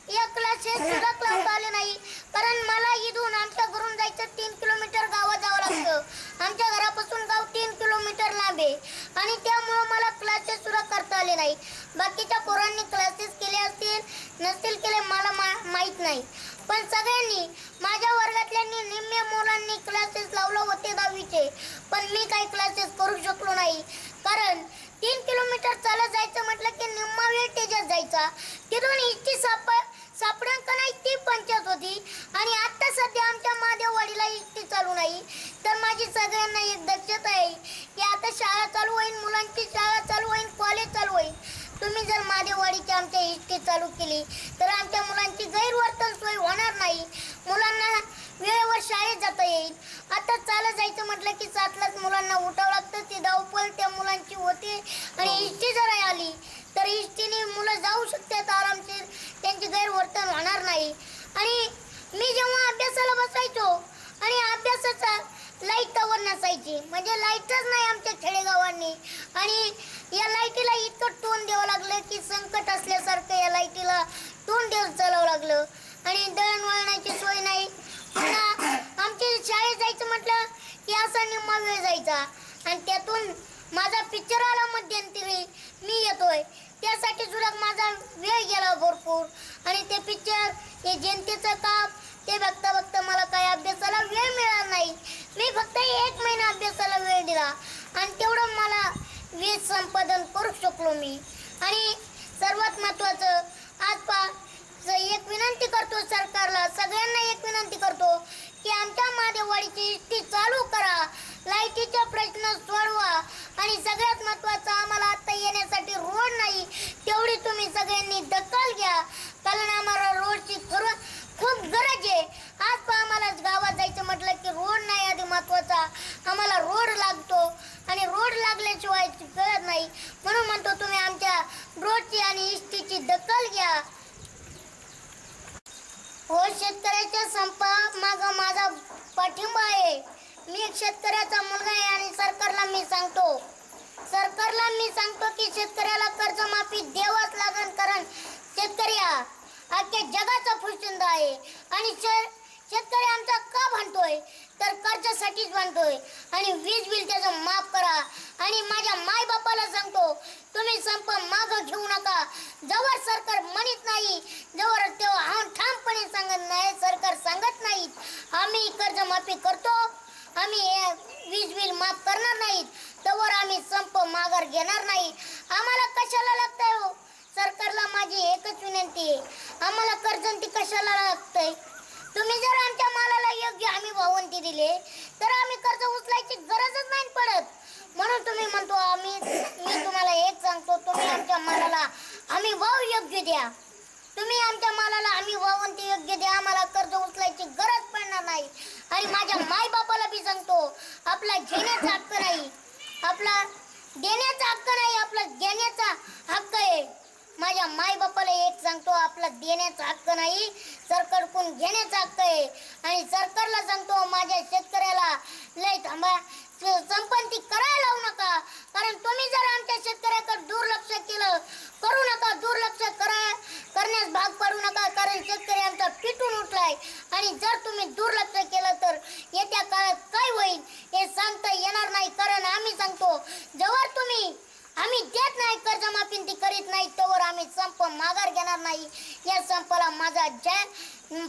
या क्लासेस सुद्धा लावता आले नाही, कारण मला इथून आमच्या घरून जायचं 3 किलोमीटर गावात जावं लागतं. आमच्या घरापासून गाव 3 किलोमीटर लांब आहे आणि त्यामुळं मला क्लासेस सुद्धा करता आले नाही. बाकीच्या पोरांनी क्लासेस केले असतील नसतील केले मला माहीत नाही, पण सगळ्यांनी माझ्या वर्गातल्यांनी निम्म्या मुलांनी क्लासेस लावले होते 10वीचे. पण मी काही क्लासेस करू शकलो नाही, कारण 3 किलोमीटर चालत जायचं म्हटलं की निम्मा वेळ त्याच्यात जायचा. तिथून इतकी सापड्यां का नाही ती पंचायत होती. आणि आता सध्या आमच्या महादेववाडीला इतकी चालू नाही. तर माझी सगळ्यांना एक दक्षता आहे की आता शाळा चालू होईल, मुलांची शाळा चालू होईल, कॉलेज चालू होईल. तुम्ही जर महादेववाडीची आमच्या हिस्ट्री चालू केली तर आमच्या मुलांची गैरवर्तन सोय होणार नाही, मुलांना वेळेवर शाळेत जाता येईल. आता चालत जायचं म्हटलं की 7लाच मुलांना उठावं लागतं, ती धावपळ त्या मुलांची होते. आणि हिस्ट्री जर आली तर हिस्ट्रीने मुलं जाऊ शकतात आरामशीर, त्यांची गैरवर्तन होणार नाही. आणि मी जेव्हा अभ्यासाला बसायचो आणि अभ्यासाचा लाईट टॉवर नसायची, म्हणजे लाईटच नाही आमच्या खेडेगावांनी. आणि या लाईटीला इतकं टोन द्यावं लागलं की संकट असल्यासारखं या लाईटीला टोन देऊन चालावं लागलं. आणि दळणवळणाची सोय नाही. पुन्हा आमच्या शाळेत जायचं म्हटलं की असा निम्मा वेळ जायचा. आणि त्यातून माझा पिक्चर आला मध्यंतरी, मी येतोय त्यासाठी सुद्धा माझा वेळ गेला भरपूर. आणि ते पिक्चर, हे जनतेचं काम, ते बघता बघता मला काही अभ्यासाला वेळ मिळाला नाही. मी फक्त 1 महिना अभ्यासाला वेळ दिला आणि तेवढं मला वेळ संपादन करू शकलो मी. आणि सर्वात महत्त्वाचं एक विनंती करतो सरकारला, सगळ्यांना एक विनंती करतो की आमच्या महादेववाडीची हिस्ट्री चालू करा, लाईटीचा प्रश्न सोडवा. आणि सगळ्यात महत्त्वाचं आहे. आज पण आम्हाला गावात जायचं म्हटलं की रोड नाही आधी महत्त्वाचा, आम्हाला रोड लागतो आणि रोड लागल्याशिवाय कळत नाही. म्हणून म्हणतो तुम्ही आमच्या रोडची आणि इष्टीची दखल घ्या. हो, शेतकऱ्याच्या संपामागं माझा पाठिंबा आहे. मी एक शेतकऱ्याचा मुलगा आहे आणि सरकारला मी सांगतो की शेतकऱ्याला कर्जमाफी द्यावाच लागेल, कारण शेतकरी हा अख्ख्या जगाचा फुलचंद आहे. आणि शेतकरी आमचा का भांडतोय तर कर्जासाठीच भांडतोय. आणि वीज बिल त्याचं माफ करा. आणि माझ्या मायबापाला सांगतो, तुम्ही संप मागं घेऊ नका. जवळ सरकार म्हणत नाही, जवळ तेव्हा ठामपणे सांगत नाही, सरकार सांगत नाही आम्ही कर्जमाफी करतो, आम्ही वीज बिल माफ करणार नाहीत, तोवर आम्ही संप माघार घेणार नाही. आम्हाला कशाला लागतंय हो? सरकारला माझी एकच विनंती आहे, आम्हाला कर्जंती कशाला लागतंय? तुम्ही जर आमच्या मालाला योग्य हमी भावंती दिले तर आम्ही कर्ज उचलायची गरजच नाही पडत. म्हणून तुम्ही म्हणतो मी तुम्हाला एक सांगतो, तुम्ही आमच्या मालाला हमी भाव योग्य द्या. तुम्ही आमच्या मालाला हमी भावंती योग्य द्या, आम्हाला कर्ज उचलायची गरज पडणार नाही. आणि माझ्या मायबापाला बी सांगतो, आपला घेण्याचा हक्क नाही, आपला देण्याचा हक्क नाही, आपला घेण्याचा हक्क आहे. माझ्या मायबापाला एक सांगतो, आपला देण्याचा हक्क नाही, सरकारकडून घेण्याचा हक्क आहे. आणि सरकारला सांगतो, माझ्या शेतकऱ्याला लय थांबा, संपत्ती करायला लावू नका. कारण तुम्ही जर आमच्या शेतकऱ्याकडे दुर्लक्ष केलं, करू नका, दुर्लक्ष करण्यास भाग पाडू नका. कारण शेतकरी आमचा पिटून उठलाय. आणि जर तुम्ही दुर्लक्ष केलं तर येत्या काळात काय होईल हे सांगता येणार नाही. कारण आम्ही सांगतो, जवळ आम्ही देत नाही कर्जमाफी ती करीत नाही, तोवर आम्ही संप माघार घेणार नाही. या संपाला माझा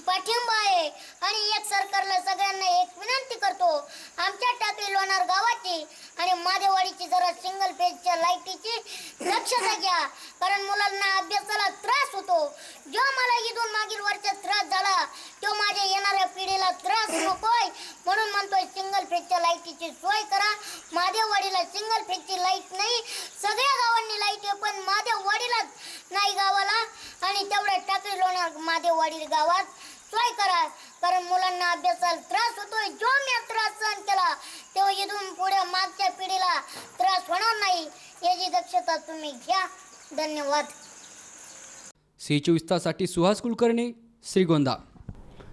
पाठिंबा आहे. आणि एक सरकारला सगळ्यांना एक विनंती करतो, आमच्या टाकळी लोणार गावाची आणि मादेवाडीची जरा सिंगल फेजच्या लाईटीची दक्षता घ्या. कारण मुलांना अभ्यासाला त्रास होतो. जो मला इथून मागील वर्षात त्रास झाला तो माझ्या येणाऱ्या पिढीला त्रास नकोय. म्हणून म्हणतोय सिंगल फेजच्या लाईटीची सोय करा. मादेवाडीला सिंगल फेजची लाईट नाही, सगळ्या गावांनी लाईट आहे, पण मादेवाडीला नाही गावाला. आणि तेवढ्या टाकळी लोणार मादेवाडी गावात सोय करा. कारण मुलांना अभ्यासाला त्रास होतोय. जो मी त्रास सहन केला तेव्हा इथून पुढे मागच्या पिढीला त्रास होणार नाही, याची दक्षता तुम्ही घ्या. धन्यवाद. C24 तासाठी सुहास कुलकर्णी, श्रीगोंदा.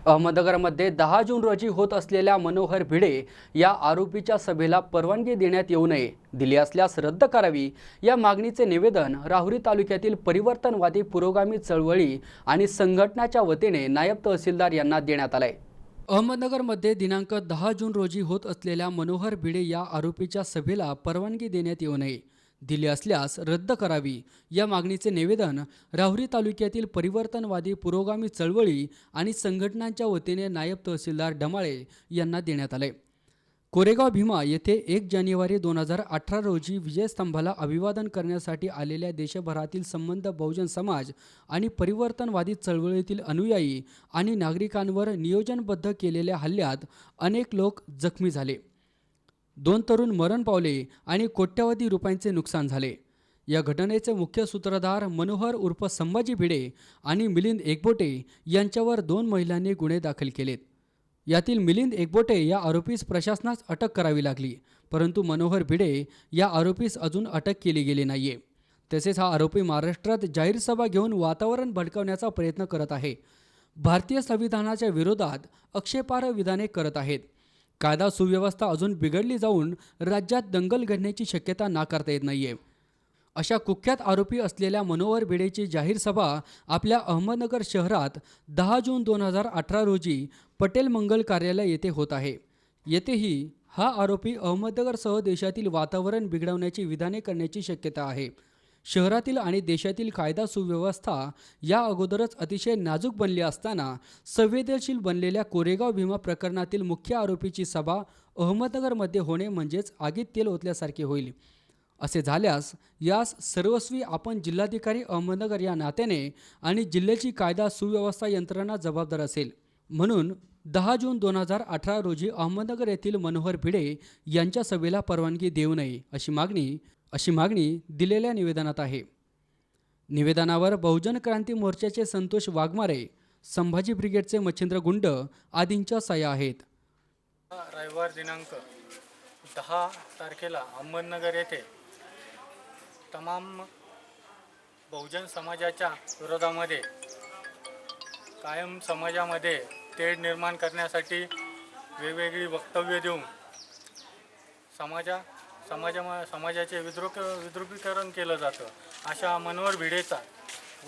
अहमदनगरमध्ये 10 जून रोजी होत असलेल्या मनोहर भिडे या आरोपीच्या सभेला परवानगी देण्यात येऊ नये, दिली असल्यास रद्द करावी या मागणीचे निवेदन राहुरी तालुक्यातील परिवर्तनवादी पुरोगामी चळवळी आणि संघटनाच्या वतीने नायब तहसीलदार यांना देण्यात आले. अहमदनगरमध्ये दिनांक 10 जून रोजी होत असलेल्या मनोहर भिडे या आरोपीच्या सभेला परवानगी देण्यात येऊ नये, दिली असल्यास रद्द करावी या मागणीचे निवेदन राहुरी तालुक्यातील परिवर्तनवादी पुरोगामी चळवळी आणि संघटनांच्या वतीने नायब तहसीलदार डमाळे यांना देण्यात आले. कोरेगाव भीमा येथे 1 जानेवारी 2018 रोजी विजयस्तंभाला अभिवादन करण्यासाठी आलेल्या देशभरातील संबंध बहुजन समाज आणि परिवर्तनवादी चळवळीतील अनुयायी आणि नागरिकांवर नियोजनबद्ध केलेल्या हल्ल्यात अनेक लोक जखमी झाले, 2 तरुण मरण पावले आणि कोट्यवधी रुपयांचे नुकसान झाले. या घटनेचे मुख्य सूत्रधार मनोहर उर्फ संभाजी भिडे आणि मिलिंद एकबोटे यांच्यावर 2 महिलांनी गुन्हे दाखल केलेत. यातील मिलिंद एकबोटे या आरोपीस प्रशासनास अटक करावी लागली, परंतु मनोहर भिडे या आरोपीस अजून अटक केली गेली नाहीये. तसेच हा आरोपी महाराष्ट्रात जाहीर सभा घेऊन वातावरण भडकवण्याचा प्रयत्न करत आहे, भारतीय संविधानाच्या विरोधात आक्षेपार्ह विधाने करत आहेत. कायदा सुव्यवस्था अजून बिघडली जाऊन राज्यात दंगल घडण्याची शक्यता नाकारता येत नाहीये. अशा कुख्यात आरोपी असलेल्या मनोहर भिडेची जाहीर सभा आपल्या अहमदनगर शहरात 10 जून 2018 रोजी पटेल मंगल कार्यालय येथे होत आहे. येथेही हा आरोपी अहमदनगरसह देशातील वातावरण बिघडवण्याची विधाने करण्याची शक्यता आहे. शहरातील आणि देशातील कायदा सुव्यवस्था या अगोदरच अतिशय नाजूक बनली असताना संवेदनशील बनलेल्या कोरेगाव भीमा प्रकरणातील मुख्य आरोपीची सभा अहमदनगरमध्ये होणे म्हणजेच आगीत तेल ओतल्यासारखे होईल. असे झाल्यास यास सर्वस्वी आपण जिल्हाधिकारी अहमदनगर या नात्याने आणि जिल्ह्याची कायदा सुव्यवस्था यंत्रणा जबाबदार असेल. म्हणून 10 जून 2018 रोजी अहमदनगर येथील मनोहर भिडे यांच्या सभेला परवानगी देऊ नये अशी मागणी दिलेल्या निवेदनात आहे. निवेदनावर बहुजन क्रांती मोर्चाचे संतोष वाघमारे, संभाजी ब्रिगेडचे मच्छिंद्र गुंड आदींच्या सह्या आहेत. रविवार दिनांक 10 तारखेला अहमदनगर येथे तमाम बहुजन समाजाच्या विरोधामध्ये कायम समाजामध्ये तेढ निर्माण करण्यासाठी वेगवेगळी वक्तव्य देऊन समाजाचे विद्रुपीकरण केलं जातं. अशा मनोहर भिडेचा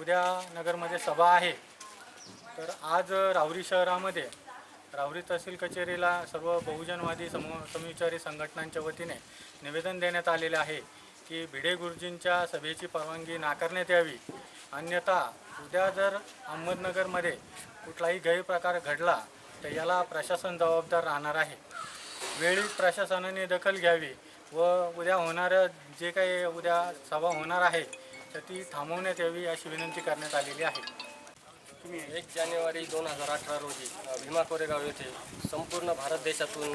उद्या नगरमध्ये सभा आहे. तर आज राहुरी शहरामध्ये राहुरी तहसील कचेरीला सर्व बहुजनवादी समविचारी संघटनांच्या वतीने निवेदन देण्यात आलेले आहे की भिडे गुरुजींच्या सभेची परवानगी नाकारण्यात यावी. अन्यथा उद्या जर अहमदनगरमध्ये कुठलाही गैरप्रकार घडला तर याला प्रशासन जबाबदार राहणार आहे. वेळीच प्रशासनाने दखल घ्यावी व उद्या होणाऱ्या जे काही उद्या सभा होणार आहे तर ती थांबवण्यात यावी अशी विनंती करण्यात आलेली आहे. 1 जानेवारी 2018 रोजी भीमा कोरेगाव येथे संपूर्ण भारत देशातून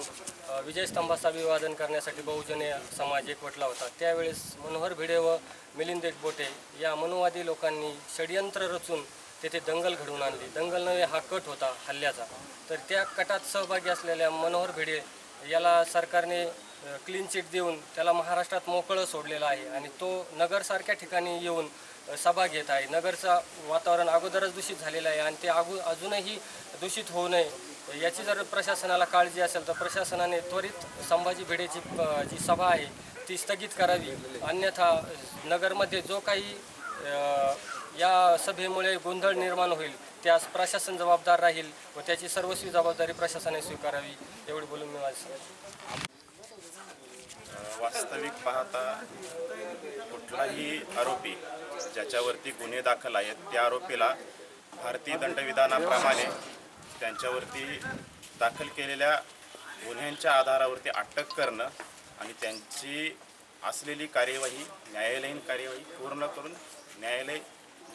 विजयस्तंभाचा अभिवादन करण्यासाठी बहुजन समाज एकवटला होता. त्यावेळेस मनोहर भिडे व मिलिंद देशबोटे या मनुवादी लोकांनी षडयंत्र रचून तेथे दंगल घडवून आणली. दंगल नव्हे हा कट होता हल्ल्याचा. तर त्या कटात सहभागी असलेल्या मनोहर भिडे याला सरकारने क्लीन चिट देऊन त्याला महाराष्ट्रात मोकळं सोडलेलं आहे आणि तो नगरसारख्या ठिकाणी येऊन सभा घेत आहे. नगरचं वातावरण अगोदरच दूषित झालेलं आहे आणि ते अजूनही दूषित होऊ नये याची जर प्रशासनाला काळजी असेल तर प्रशासनाने त्वरित संभाजी भिडेची जी सभा आहे ती स्थगित करावी. अन्यथा नगरमध्ये जो काही या सभेमुळे गोंधळ निर्माण होईल त्यास प्रशासन जबाबदार राहील व त्याची सर्वस्वी जबाबदारी प्रशासनाने स्वीकारावी. एवढी बोलून मी माझं वास्तविक पाहता कुठलाही आरोपी ज्याच्यावरती गुन्हे दाखल आहेत त्या आरोपीला भारतीय दंडविधानाप्रमाणे त्यांच्यावरती दाखल केलेल्या गुन्ह्यांच्या आधारावरती अटक करणं आणि त्यांची असलेली कार्यवाही न्यायालयीन कार्यवाही पूर्ण करून न्यायालय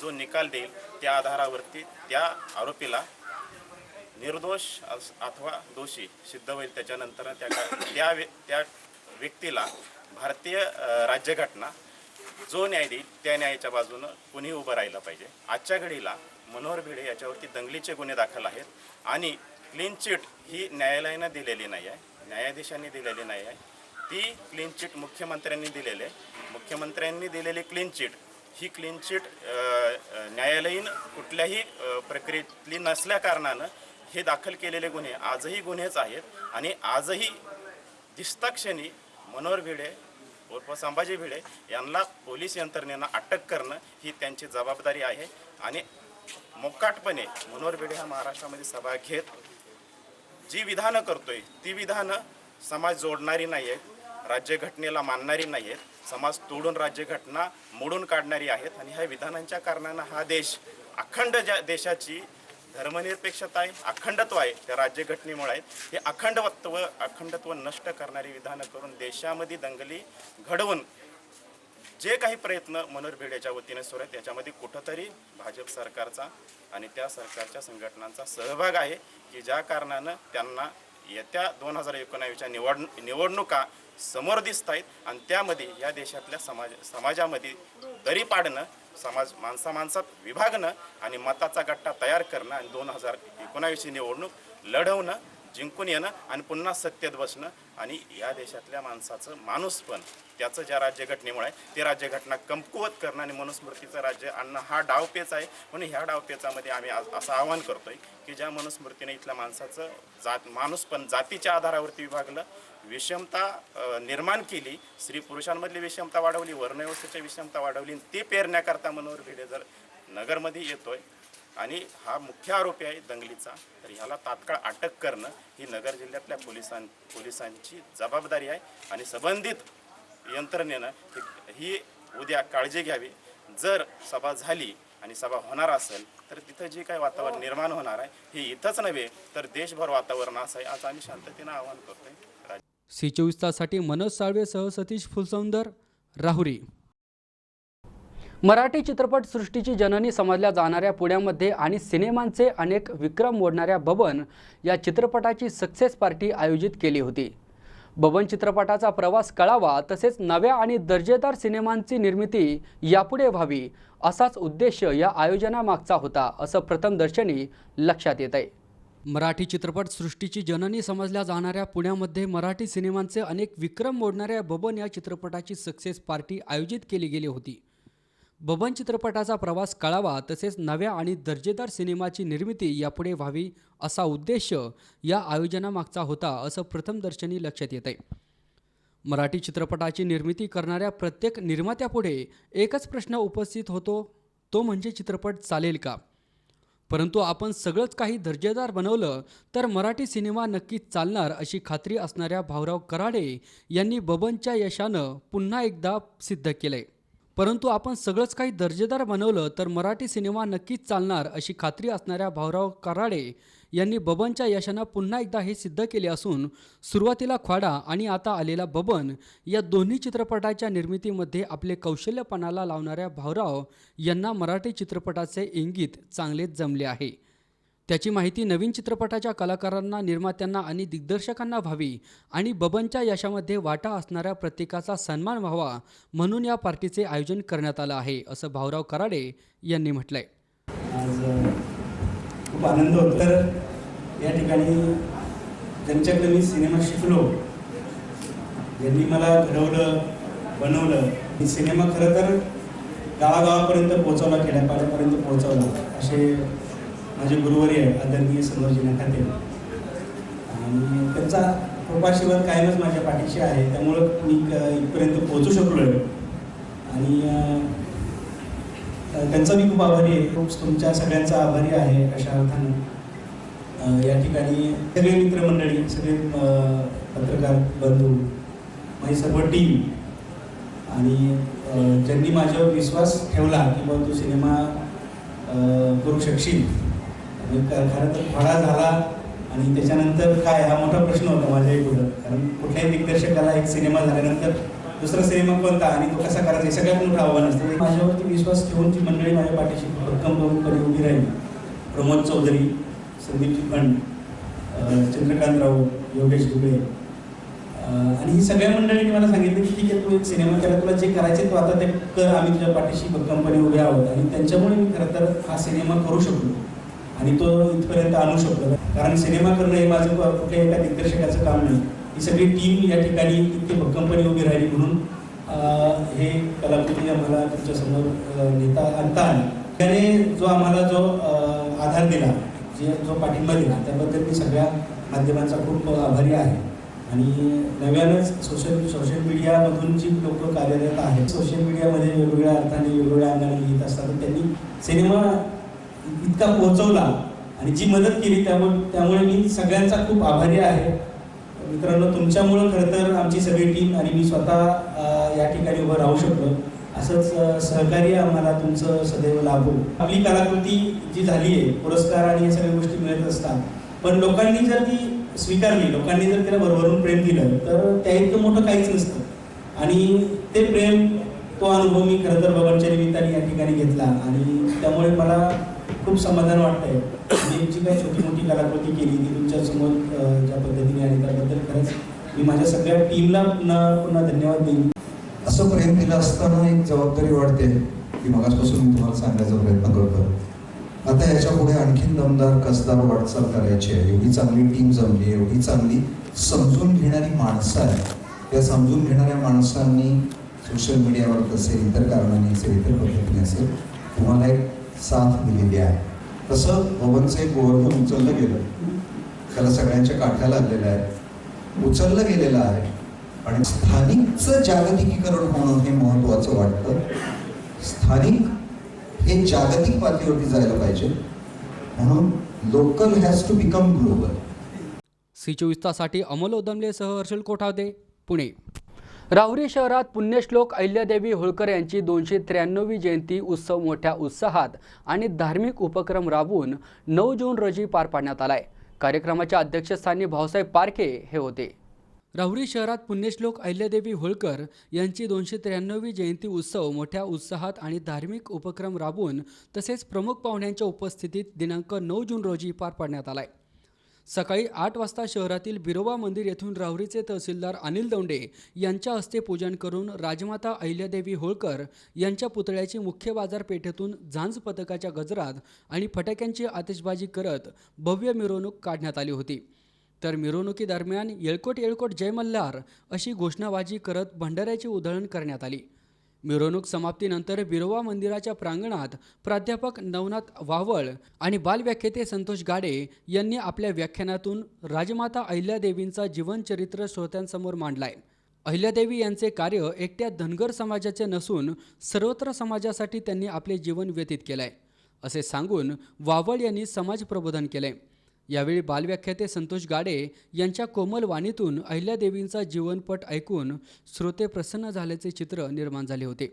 जो निकाल देईल त्या आधारावरती त्या आरोपीला निर्दोष अथवा दोषी सिद्ध होईल. त्याच्यानंतर त्या व्यक्तीला भारतीय राज्यघटना जो न्याय देईल त्या न्यायाच्या बाजूनं कुणी उभं राहिलं पाहिजे. आजच्या घडीला मनोहर भिडे याच्यावरती दंगलीचे गुन्हे दाखल आहेत आणि क्लीन चिट ही न्यायालयानं दिलेली नाही आहे, न्यायाधीशांनी दिलेली नाही आहे. ती क्लीन चिट मुख्यमंत्र्यांनी दिलेली आहे. मुख्यमंत्र्यांनी दिलेली क्लीन चिट ही क्लीन चिट न्यायालयीन कुठल्याही प्रक्रियेतली नसल्या कारणानं हे दाखल केलेले गुन्हे आजही गुन्हेच आहेत आणि आजही दिसताक्षणी मनोहर भिडे उर्फ संभाजी भिडे यांना पोलीस यंत्रणेनं अटक करणं ही त्यांची जबाबदारी आहे. आणि मोकाटपणे मनोहर भिडे हा महाराष्ट्रामध्ये सभा घेत जी विधानं करतोय ती विधानं समाज जोडणारी नाही आहेत, राज्यघटनेला मानणारी नाही आहेत, समाज तोडून राज्यघटना मोडून काढणारी आहेत. आणि ह्या विधानांच्या कारणानं हा देश अखंड ज्या देशाची धर्मनिरपेक्षता आहे, अखंडत्व आहे, त्या राज्यघटनेमुळे आहे. हे अखंडत्व नष्ट करणारी विधानं करून देशामध्ये दंगली घडवून जे काही प्रयत्न मनोहर भिडेच्या वतीने सुरू आहेत त्याच्यामध्ये कुठंतरी भाजप सरकारचा आणि त्या सरकारच्या संघटनांचा सहभाग आहे की ज्या कारणानं त्यांना येत्या 2019च्या निवडणुका समोर दिसत आहेत आणि त्यामध्ये या देशातल्या समाजामध्ये दरी पाडणं, माणसात विभागणं आणि मताचा गट्टा तयार करणं आणि 2019ची निवडणूक लढवणं, जिंकून येणं आणि पुन्हा सत्तेत बसणं आणि या देशातल्या माणसाचं माणूसपण त्याचं ज्या राज्यघटनेमुळे आहे ते राज्यघटना कमकुवत करणं आणि मनुस्मृतीचं राज्य आणणं हा डावपेच आहे. म्हणून ह्या डावपेचामध्ये आम्ही असं आवाहन करतोय की ज्या मनुस्मृतीने इथल्या माणसाचं माणूसपण जातीच्या आधारावरती विभागलं, विषमता निर्माण केली, स्त्री पुरुषांमधली विषमता वाढवली, वर्णव्यवस्थेची विषमता वाढवली, ते पेरण्याकरता मनोहर भिडे जर नगरमध्ये येतोय आणि हा मुख्य आरोपी आहे दंगलीचा तर ह्याला तात्काळ अटक करणं ही नगर जिल्ह्यातल्या पोलिसांची जबाबदारी आहे. आणि संबंधित यंत्रणेनं ही उद्या काळजी घ्यावी. जर सभा झाली आणि सभा होणार असेल तर तिथं जे काही वातावरण निर्माण होणार आहे हे इथंच नव्हे तर देशभर वातावरण असं आहे. आज आम्ही शांततेनं आवाहन करतोय. C24 तासाठी मनोज साळवे सह सतीश फुलसौंदर, राहुरी. मराठी चित्रपट सृष्टीची जननी समजल्या जाणाऱ्या पुण्यामध्ये आणि सिनेमांचे अनेक विक्रम मोडणाऱ्या बबन या चित्रपटाची सक्सेस पार्टी आयोजित केली होती. बबन चित्रपटाचा प्रवास कळावा तसेच नव्या आणि दर्जेदार सिनेमांची निर्मिती यापुढे व्हावी असाच उद्देश या आयोजनामागचा होता असं प्रथमदर्शनी लक्षात येत आहे. मराठी चित्रपट सृष्टीची जननी समजल्या जाणाऱ्या पुण्यामध्ये मराठी सिनेमांचे अनेक विक्रम मोडणाऱ्या बबन या चित्रपटाची सक्सेस पार्टी आयोजित केली गेली होती. बबन चित्रपटाचा प्रवास कळावा तसेच नव्या आणि दर्जेदार सिनेमाची निर्मिती यापुढे व्हावी असा उद्देश या आयोजनामागचा होता असं प्रथमदर्शनी लक्षात येत आहे. मराठी चित्रपटाची निर्मिती करणाऱ्या प्रत्येक निर्मात्यापुढे एकच प्रश्न उपस्थित होतो, तो म्हणजे चित्रपट चालेल का? परंतु आपण सगळंच काही दर्जेदार बनवलं तर मराठी सिनेमा नक्कीच चालणार अशी खात्री असणाऱ्या भाऊराव कराडे यांनी बबनच्या यशानं पुन्हा एकदा सिद्ध केलंय. परंतु आपण सगळंच काही दर्जेदार बनवलं तर मराठी सिनेमा नक्कीच चालणार अशी खात्री असणाऱ्या भाऊराव कराडे यांनी बबनच्या यशानं पुन्हा एकदा हे सिद्ध केले असून सुरुवातीला ख्वाडा आणि आता आलेला बबन या दोन्ही चित्रपटाच्या निर्मितीमध्ये आपले कौशल्य पणाला लावणाऱ्या भाऊराव यांना मराठी चित्रपटाचे इंगित चांगलेच जमले आहे. त्याची माहिती नवीन चित्रपटाच्या कलाकारांना, निर्मात्यांना आणि दिग्दर्शकांना व्हावी आणि बबनच्या यशामध्ये वाटा असणाऱ्या प्रत्येकाचा सन्मान व्हावा म्हणून या पार्टीचे आयोजन करण्यात आलं आहे असं भाऊराव कराडे यांनी म्हटलंय. आज खूप आनंद होतो. तर या ठिकाणी ज्यांच्याकडे मी सिनेमा शिकलो, ज्यांनी मला घडवलं, बनवलं, मी सिनेमा खरं तर गावागावापर्यंत पोहोचवला, खेड्यापाड्यापर्यंत पोहोचवला असे माझे गुरुवर्य आदरणीय समोरजी नखाते आणि त्यांचा कृपाशीर्वाद कायमच माझ्या पाठीशी आहे. त्यामुळं मी इथपर्यंत पोहोचू शकलो आहे आणि त्यांचा मी खूप आभारी आहे. खूप तुमच्या सगळ्यांचा आभारी आहे. अशा अर्थानं या ठिकाणी सगळे मित्रमंडळी, सगळे पत्रकार बंधू, माझी सर्व टीम आणि ज्यांनी माझ्यावर विश्वास ठेवला की बाबा तू सिनेमा करू शकशील. खरं तर फळा झाला आणि त्याच्यानंतर काय हा मोठा प्रश्न होता माझ्याही पुढं, कारण कुठल्याही दिग्दर्शकाला एक सिनेमा झाल्यानंतर दुसरा सिनेमा कोणता आणि तो कसा करायचा हे सगळ्यात मोठं आव्हान असतं. माझ्यावरती विश्वास ठेवून जी मंडळी माझ्या पाठीशी भक्कमपणे उभी राहिली, प्रमोद चौधरी, संदीपजी फंड, चंद्रकांतराव, योगेश दुबे आणि ही सगळ्या मंडळींनी मला सांगितलं की ठीक आहे, तू एक सिनेमा केला, तुला जे करायचे तू आता ते कर, आम्ही तुझ्या पाठीशी भक्कमपणे उभे आहोत. आणि त्यांच्यामुळे मी खरं तर हा सिनेमा करू शकलो आणि तो इथपर्यंत आणू शकलो. कारण सिनेमा करणं हे माझं कुठल्या एका दिग्दर्शकाचं काम नाही. ही सगळी टीम या ठिकाणी इतके भक्कमपणे उभी राहिली म्हणून हे कलाकृती आम्हाला तुमच्यासमोर नेता आणता आली. त्याने जो आम्हाला जो आधार दिला, जो पाठिंबा दिला, त्याबद्दल मी सगळ्या माध्यमांचा खूप आभारी आहे. आणि नव्यानंच सोशल मीडियामधून जी लोक कार्यरत आहेत, सोशल मीडियामध्ये वेगवेगळ्या अर्थाने वेगवेगळ्या अंगाने लिहित असतात, त्यांनी सिनेमा इतका पोहोचवला आणि जी मदत केली त्यामुळे मी सगळ्यांचा खूप आभारी आहे. मित्रांनो, तुमच्यामुळं खरं तर आमची सगळी टीम आणि मी स्वतः या ठिकाणी उभं राहू शकलो. असंच सहकार्य आम्हाला तुमचं सदैव लाभो. आपली कलाकृती जी झाली आहे, पुरस्कार आणि या सगळ्या गोष्टी मिळत असतात, पण लोकांनी जर ती स्वीकारली, लोकांनी जर तिला भरभरून प्रेम दिलं तर त्या इतकं मोठं काहीच नसतं. आणि ते प्रेम, तो अनुभव मी खरं तर बबनच्या निमित्ताने या ठिकाणी घेतला आणि त्यामुळे मला खूप समाधान वाटतंय. मी जी काही छोटी मोठी कलाकृती केली ती तुमच्यासमोर ज्या पद्धतीने आणि त्याबद्दल खरंच मी माझ्या सगळ्या टीमला पुन्हा धन्यवाद देईन. असं प्रेम दिलं असताना एक जबाबदारी वाढते की मगाचपासून मी तुम्हाला सांगण्याचा प्रयत्न करतो. आता याच्या पुढे आणखीन दमदार कसदार वाटचाल करायची आहे. एवढी चांगली टीम जमली, एवढी चांगली समजून घेणारी माणसं आहे. त्या समजून घेणाऱ्या माणसांनी सोशल मीडियावर असेल, इतर कारणाने असेल, इतर पद्धतीने असेल, तुम्हाला एक साथ दिलेली आहे. तसं बबनचं एक गोवर्धन उचललं गेलं, त्याला सगळ्यांच्या काठ्या लागलेल्या आहेत, उचललं गेलेलं आहे. आणि स्थानिकचं जागतिकीकरण होणं हे महत्त्वाचं वाटतं. स्थानिक हे जागतिक पातळीवरती जायला पाहिजे, म्हणून local has to become global. C24 तासाठी अमोल ओदमलेसह हर्षल कोठावदे, पुणे. राहुरी शहरात पुण्यश्लोक अहिल्यादेवी होळकर यांची 293वी जयंती उत्सव मोठ्या उत्साहात आणि धार्मिक उपक्रम राबवून 9 जून रोजी पार पाडण्यात आलाय. कार्यक्रमाच्या अध्यक्षस्थानी भाऊसाहेब पारखे हे होते. राहुरी शहरात पुण्यश्लोक अहिल्यादेवी होळकर यांची 293वी जयंती उत्सव मोठ्या उत्साहात आणि धार्मिक उपक्रम राबवून तसेच प्रमुख पाहुण्यांच्या उपस्थितीत दिनांक 9 जून रोजी पार पाडण्यात आलाय. सकाळी 8 वाजता शहरातील बिरोबा मंदिर येथून राहुरीचे तहसीलदार अनिल दौंडे यांच्या हस्ते पूजन करून राजमाता अहिल्यादेवी होळकर यांच्या पुतळ्याची मुख्य बाजारपेठेतून झांज पथकाच्या गजरात आणि फटाक्यांची आतिषबाजी करत भव्य मिरवणूक काढण्यात आली होती. तर मिरवणुकीदरम्यान येळकोट येळकोट जय मल्हार अशी घोषणाबाजी करत भंडाऱ्याची उधळण करण्यात आली. मिरवणूक समाप्तीनंतर बिरोबा मंदिराच्या प्रांगणात प्राध्यापक नवनाथ वावळ आणि बालव्याख्याते संतोष गाडे यांनी आपल्या व्याख्यानातून राजमाता अहिल्यादेवींचा जीवनचरित्र श्रोत्यांसमोर मांडलाय. अहिल्यादेवी यांचे कार्य एकट्या धनगर समाजाचे नसून सर्वत्र समाजासाठी त्यांनी आपले जीवन व्यतीत केलंय असे सांगून वावळ यांनी समाज प्रबोधन केले. यावेळी बालव्याख्याते संतोष गाडे यांच्या कोमल वाणीतून अहिल्यादेवींचा जीवनपट ऐकून श्रोते प्रसन्न झाल्याचे चित्र निर्माण झाले होते.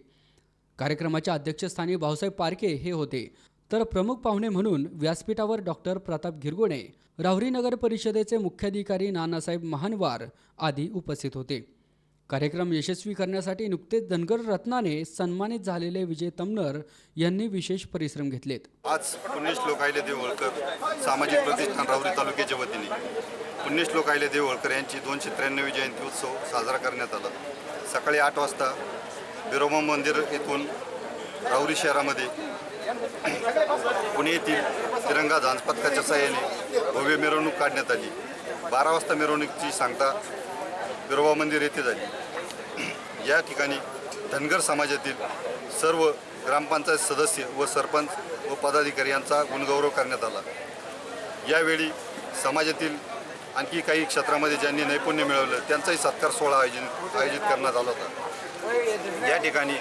कार्यक्रमाच्या अध्यक्षस्थानी भाऊसाहेब पारखे हे होते, तर प्रमुख पाहुणे म्हणून व्यासपीठावर डॉक्टर प्रताप गिरगुणे, राहुरी नगर परिषदेचे मुख्याधिकारी नानासाहेब महानवार आदी उपस्थित होते. कार्यक्रम यशस्वी करण्यासाठी नुकतेच धनगर रत्नाने सन्मानित झालेले विजय तमनर यांनी विशेष परिश्रम घेतलेत. आज पुण्यश्लोक अहिल्यादेवी होळकर सामाजिक प्रतिष्ठान राहुरी तालुक्याच्या वतीने पुण्यश्लोक अहिल्यादेवी होळकर यांची 293वी जयंती उत्सव साजरा करण्यात आला. सकाळी 8 वाजता बिरोबा मंदिर येथून राहुरी शहरामध्ये पुणे येथील तिरंगा झांज पथकाच्या साहाय्याने भव्य मिरवणूक काढण्यात आली. 12 वाजता मिरवणुकीची सांगता बिरोबा मंदिर येथे झाली. या ठिकाणी धनगर समाजातील सर्व ग्रामपंचायत सदस्य व सरपंच व पदाधिकारी यांचा गुणगौरव करण्यात आला. यावेळी समाजातील आणखी काही क्षेत्रामध्ये ज्यांनी नैपुण्य मिळवलं त्यांचाही सत्कार सोहळा आयोजित करण्यात आला होता. या ठिकाणी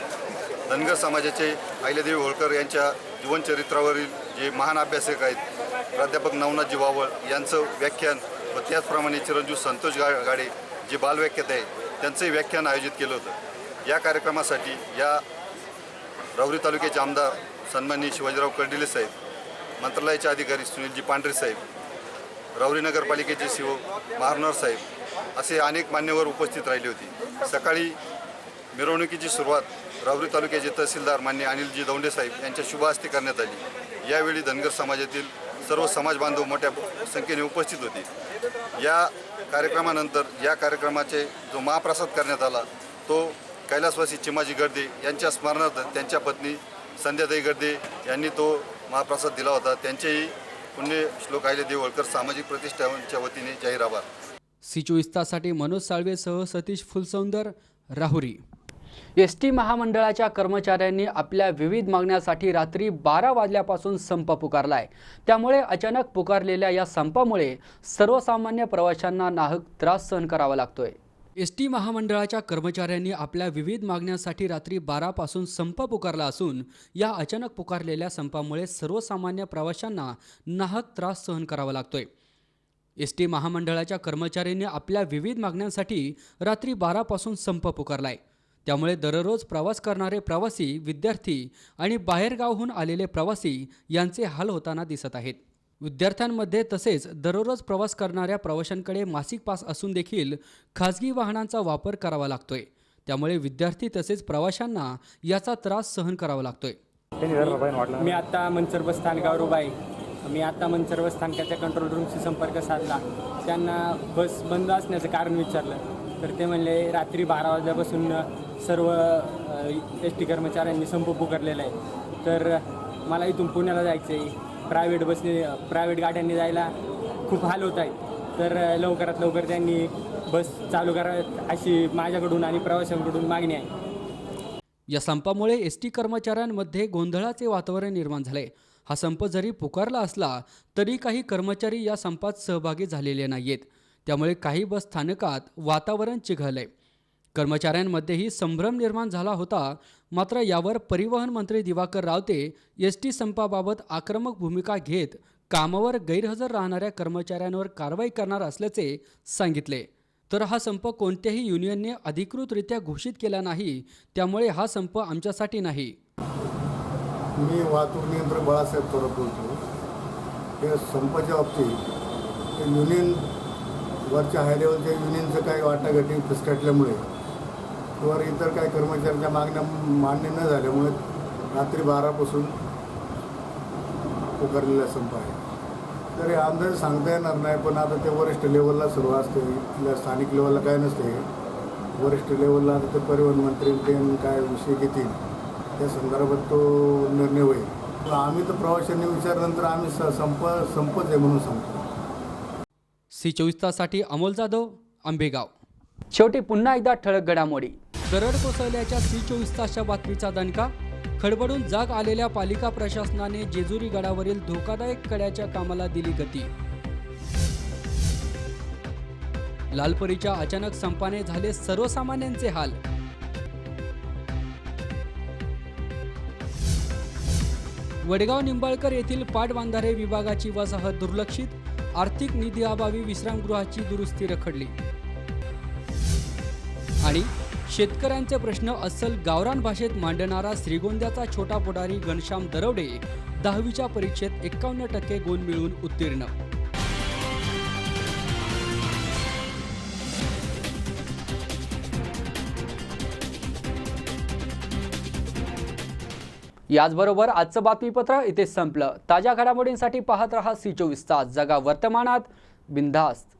धनगर समाजाचे अहिल्यादेवी होळकर यांच्या जीवनचरित्रावरील जे महान अभ्यासक आहेत प्राध्यापक नवनाथजी वावळ यांचं व्याख्यान व त्याचप्रमाणे चिरंजीव संतोष गाडे जे बालव्याख्याते आहे त्यांचंही व्याख्यान आयोजित केलं होतं. या कार्यक्रमासाठी या राहुरी तालुक्याचे आमदार सन्माननीय शिवाजीराव कर्डिले साहेब, मंत्रालयाचे अधिकारी सुनीलजी पांढरे साहेब, राहुरी नगरपालिकेचे सीओ महानवार साहेब असे अनेक मान्यवर उपस्थित राहिले होते. सकाळी मिरवणुकीची सुरुवात राहुरी तालुक्याचे तहसीलदार मान्य अनिलजी दौंडे साहेब यांच्या शुभ हस्ते करण्यात आली. यावेळी धनगर समाजातील सर्व समाज बांधव मोठ्या संख्येने उपस्थित होते. या कार्यक्रमानंतर या कार्यक्रमाचे जो महाप्रसाद करण्यात आला तो कैलासवासी चिमाजी गर्दे यांच्या स्मरणार्थ त्यांच्या पत्नी संध्याताई गर्दे यांनी तो महाप्रसाद दिला होता. त्यांचेही पुण्यश्लोक अहिल्यादेवी होळकर सामाजिक प्रतिष्ठानच्या वतीने जाहीर आभार. C24 ताससाठी मनोज साळवेसह सतीश फुलसौंदर, राहुरी. एसटी महामंडळाच्या कर्मचाऱ्यांनी आपल्या विविध मागण्यासाठी रात्री 12 वाजल्यापासून संप पुकारलाय. त्यामुळे अचानक पुकारलेल्या या संपामुळे सर्वसामान्य प्रवाशांना नाहक त्रास सहन करावा लागतोय. एसटी महामंडळाच्या कर्मचाऱ्यांनी आपल्या विविध मागण्यांसाठी रात्री 12 पासून संप पुकारला असून या अचानक पुकारलेल्या संपामुळे सर्वसामान्य प्रवाशांना नाहक त्रास सहन करावा लागतोय. एसटी महामंडळाच्या कर्मचाऱ्यांनी आपल्या विविध मागण्यांसाठी रात्री 12 पासून संप पुकारलाय. त्यामुळे दररोज प्रवास करणारे प्रवासी, विद्यार्थी आणि बाहेरगावहून आलेले प्रवासी यांचे हाल होताना दिसत आहेत. विद्यार्थ्यांमध्ये तसेच दररोज प्रवास करणाऱ्या प्रवाशांकडे मासिक पास असून देखील खाजगी वाहनांचा वापर करावा लागतोय. त्यामुळे विद्यार्थी तसेच प्रवाशांना याचा त्रास सहन करावा लागतोय. मी आता मनसर बस स्थानकावर उभा आहे. मी आता मनसर बस स्थानकाच्या कंट्रोल रूमशी संपर्क साधला. त्यांना बस बंद असण्याचं कारण विचारलं तर ते म्हणले रात्री 12 वाजल्यापासून सर्व एस टी कर्मचाऱ्यांनी संप पुकारलेला आहे. तर मला इथून पुण्याला जायचं आहे. प्रायव्हेट गाड्यांनी जायला खूप हाल होत आहेत. तर लवकरात लवकर त्यांनी बस चालू करावी अशी माझ्याकडून आणि प्रवाशांकडून मागणी आहे. या संपामुळे एस टी कर्मचाऱ्यांमध्ये गोंधळाचे वातावरण निर्माण झाले. हा संप जरी पुकारला असला तरी काही कर्मचारी या संपात सहभागी झालेले नाहीत. त्यामुळे काही बस स्थानकात वातावरण चिघळले. कर्मचाऱ्यांमध्येही संभ्रम निर्माण झाला होता. मात्र यावर परिवहन मंत्री दिवाकर रावते एस टी संपाबाबत आक्रमक भूमिका घेत कामावर गैरहजर राहणाऱ्या कर्मचाऱ्यांवर कारवाई करणार असल्याचे सांगितले. तर हा संप कोणत्याही युनियनने अधिकृतरित्या घोषित केला नाही. त्यामुळे हा संप आमच्यासाठी नाही. मी वाहतूक नियंत्रक बाळासाहेब थोरात बोलतो. या संपाच्या बाबतीत युनियन वरच्या हाय लेवलच्या युनियनचं काही वाटाघाटी फिसकटल्यामुळे किंवा इतर काही कर्मचाऱ्यांच्या मागण्या मान्य न झाल्यामुळे रात्री 12 पासून पुकारलेला संप आहे. तर हे अंदाज सांगता येणार नाही, पण आता ते वरिष्ठ लेवलला सुरू असते, इथल्या स्थानिक लेवलला काय नसते. वरिष्ठ लेवलला आता ते परिवहन मंत्री ते काय विषय घेतील त्या संदर्भात तो निर्णय होईल. आम्ही तर प्रवाशांनी विचारल्यानंतर आम्ही संपच आहे म्हणून सांगतो. C24 ताससाठी अमोल जाधव, आंबेगाव. शेवटी पुन्हा एकदा ठळक घडामोडी. दरड कोसळल्याच्या C24 तासच्या बातमीचा दणका. खडबडून जाग आलेल्या पालिका प्रशासनाने जेजुरी गडावरील धोकादायक कड्याच्या कामाला दिली गती. लालपरीच्या अचानक संपाने झाले सर्वसामान्यांचे हाल. वडगाव निंबाळकर येथील पाटबंधारे विभागाची वसाहत दुर्लक्षित. आर्थिक निधीअभावी विश्रामगृहाची दुरुस्ती रखडली. आणि शेतकऱ्यांचे प्रश्न अस्सल गावरान भाषेत मांडणारा श्रीगोंद्याचा छोटा पुढारी घनश्याम दरवडे 10वीच्या परीक्षेत 51% गुण मिळवून उत्तीर्ण. याचबरोबर आजचं बातमीपत्र इथे संपलं. ताज्या घडामोडींसाठी पाहत रहा C24 तास. जगा वर्तमानात, बिनधास्त.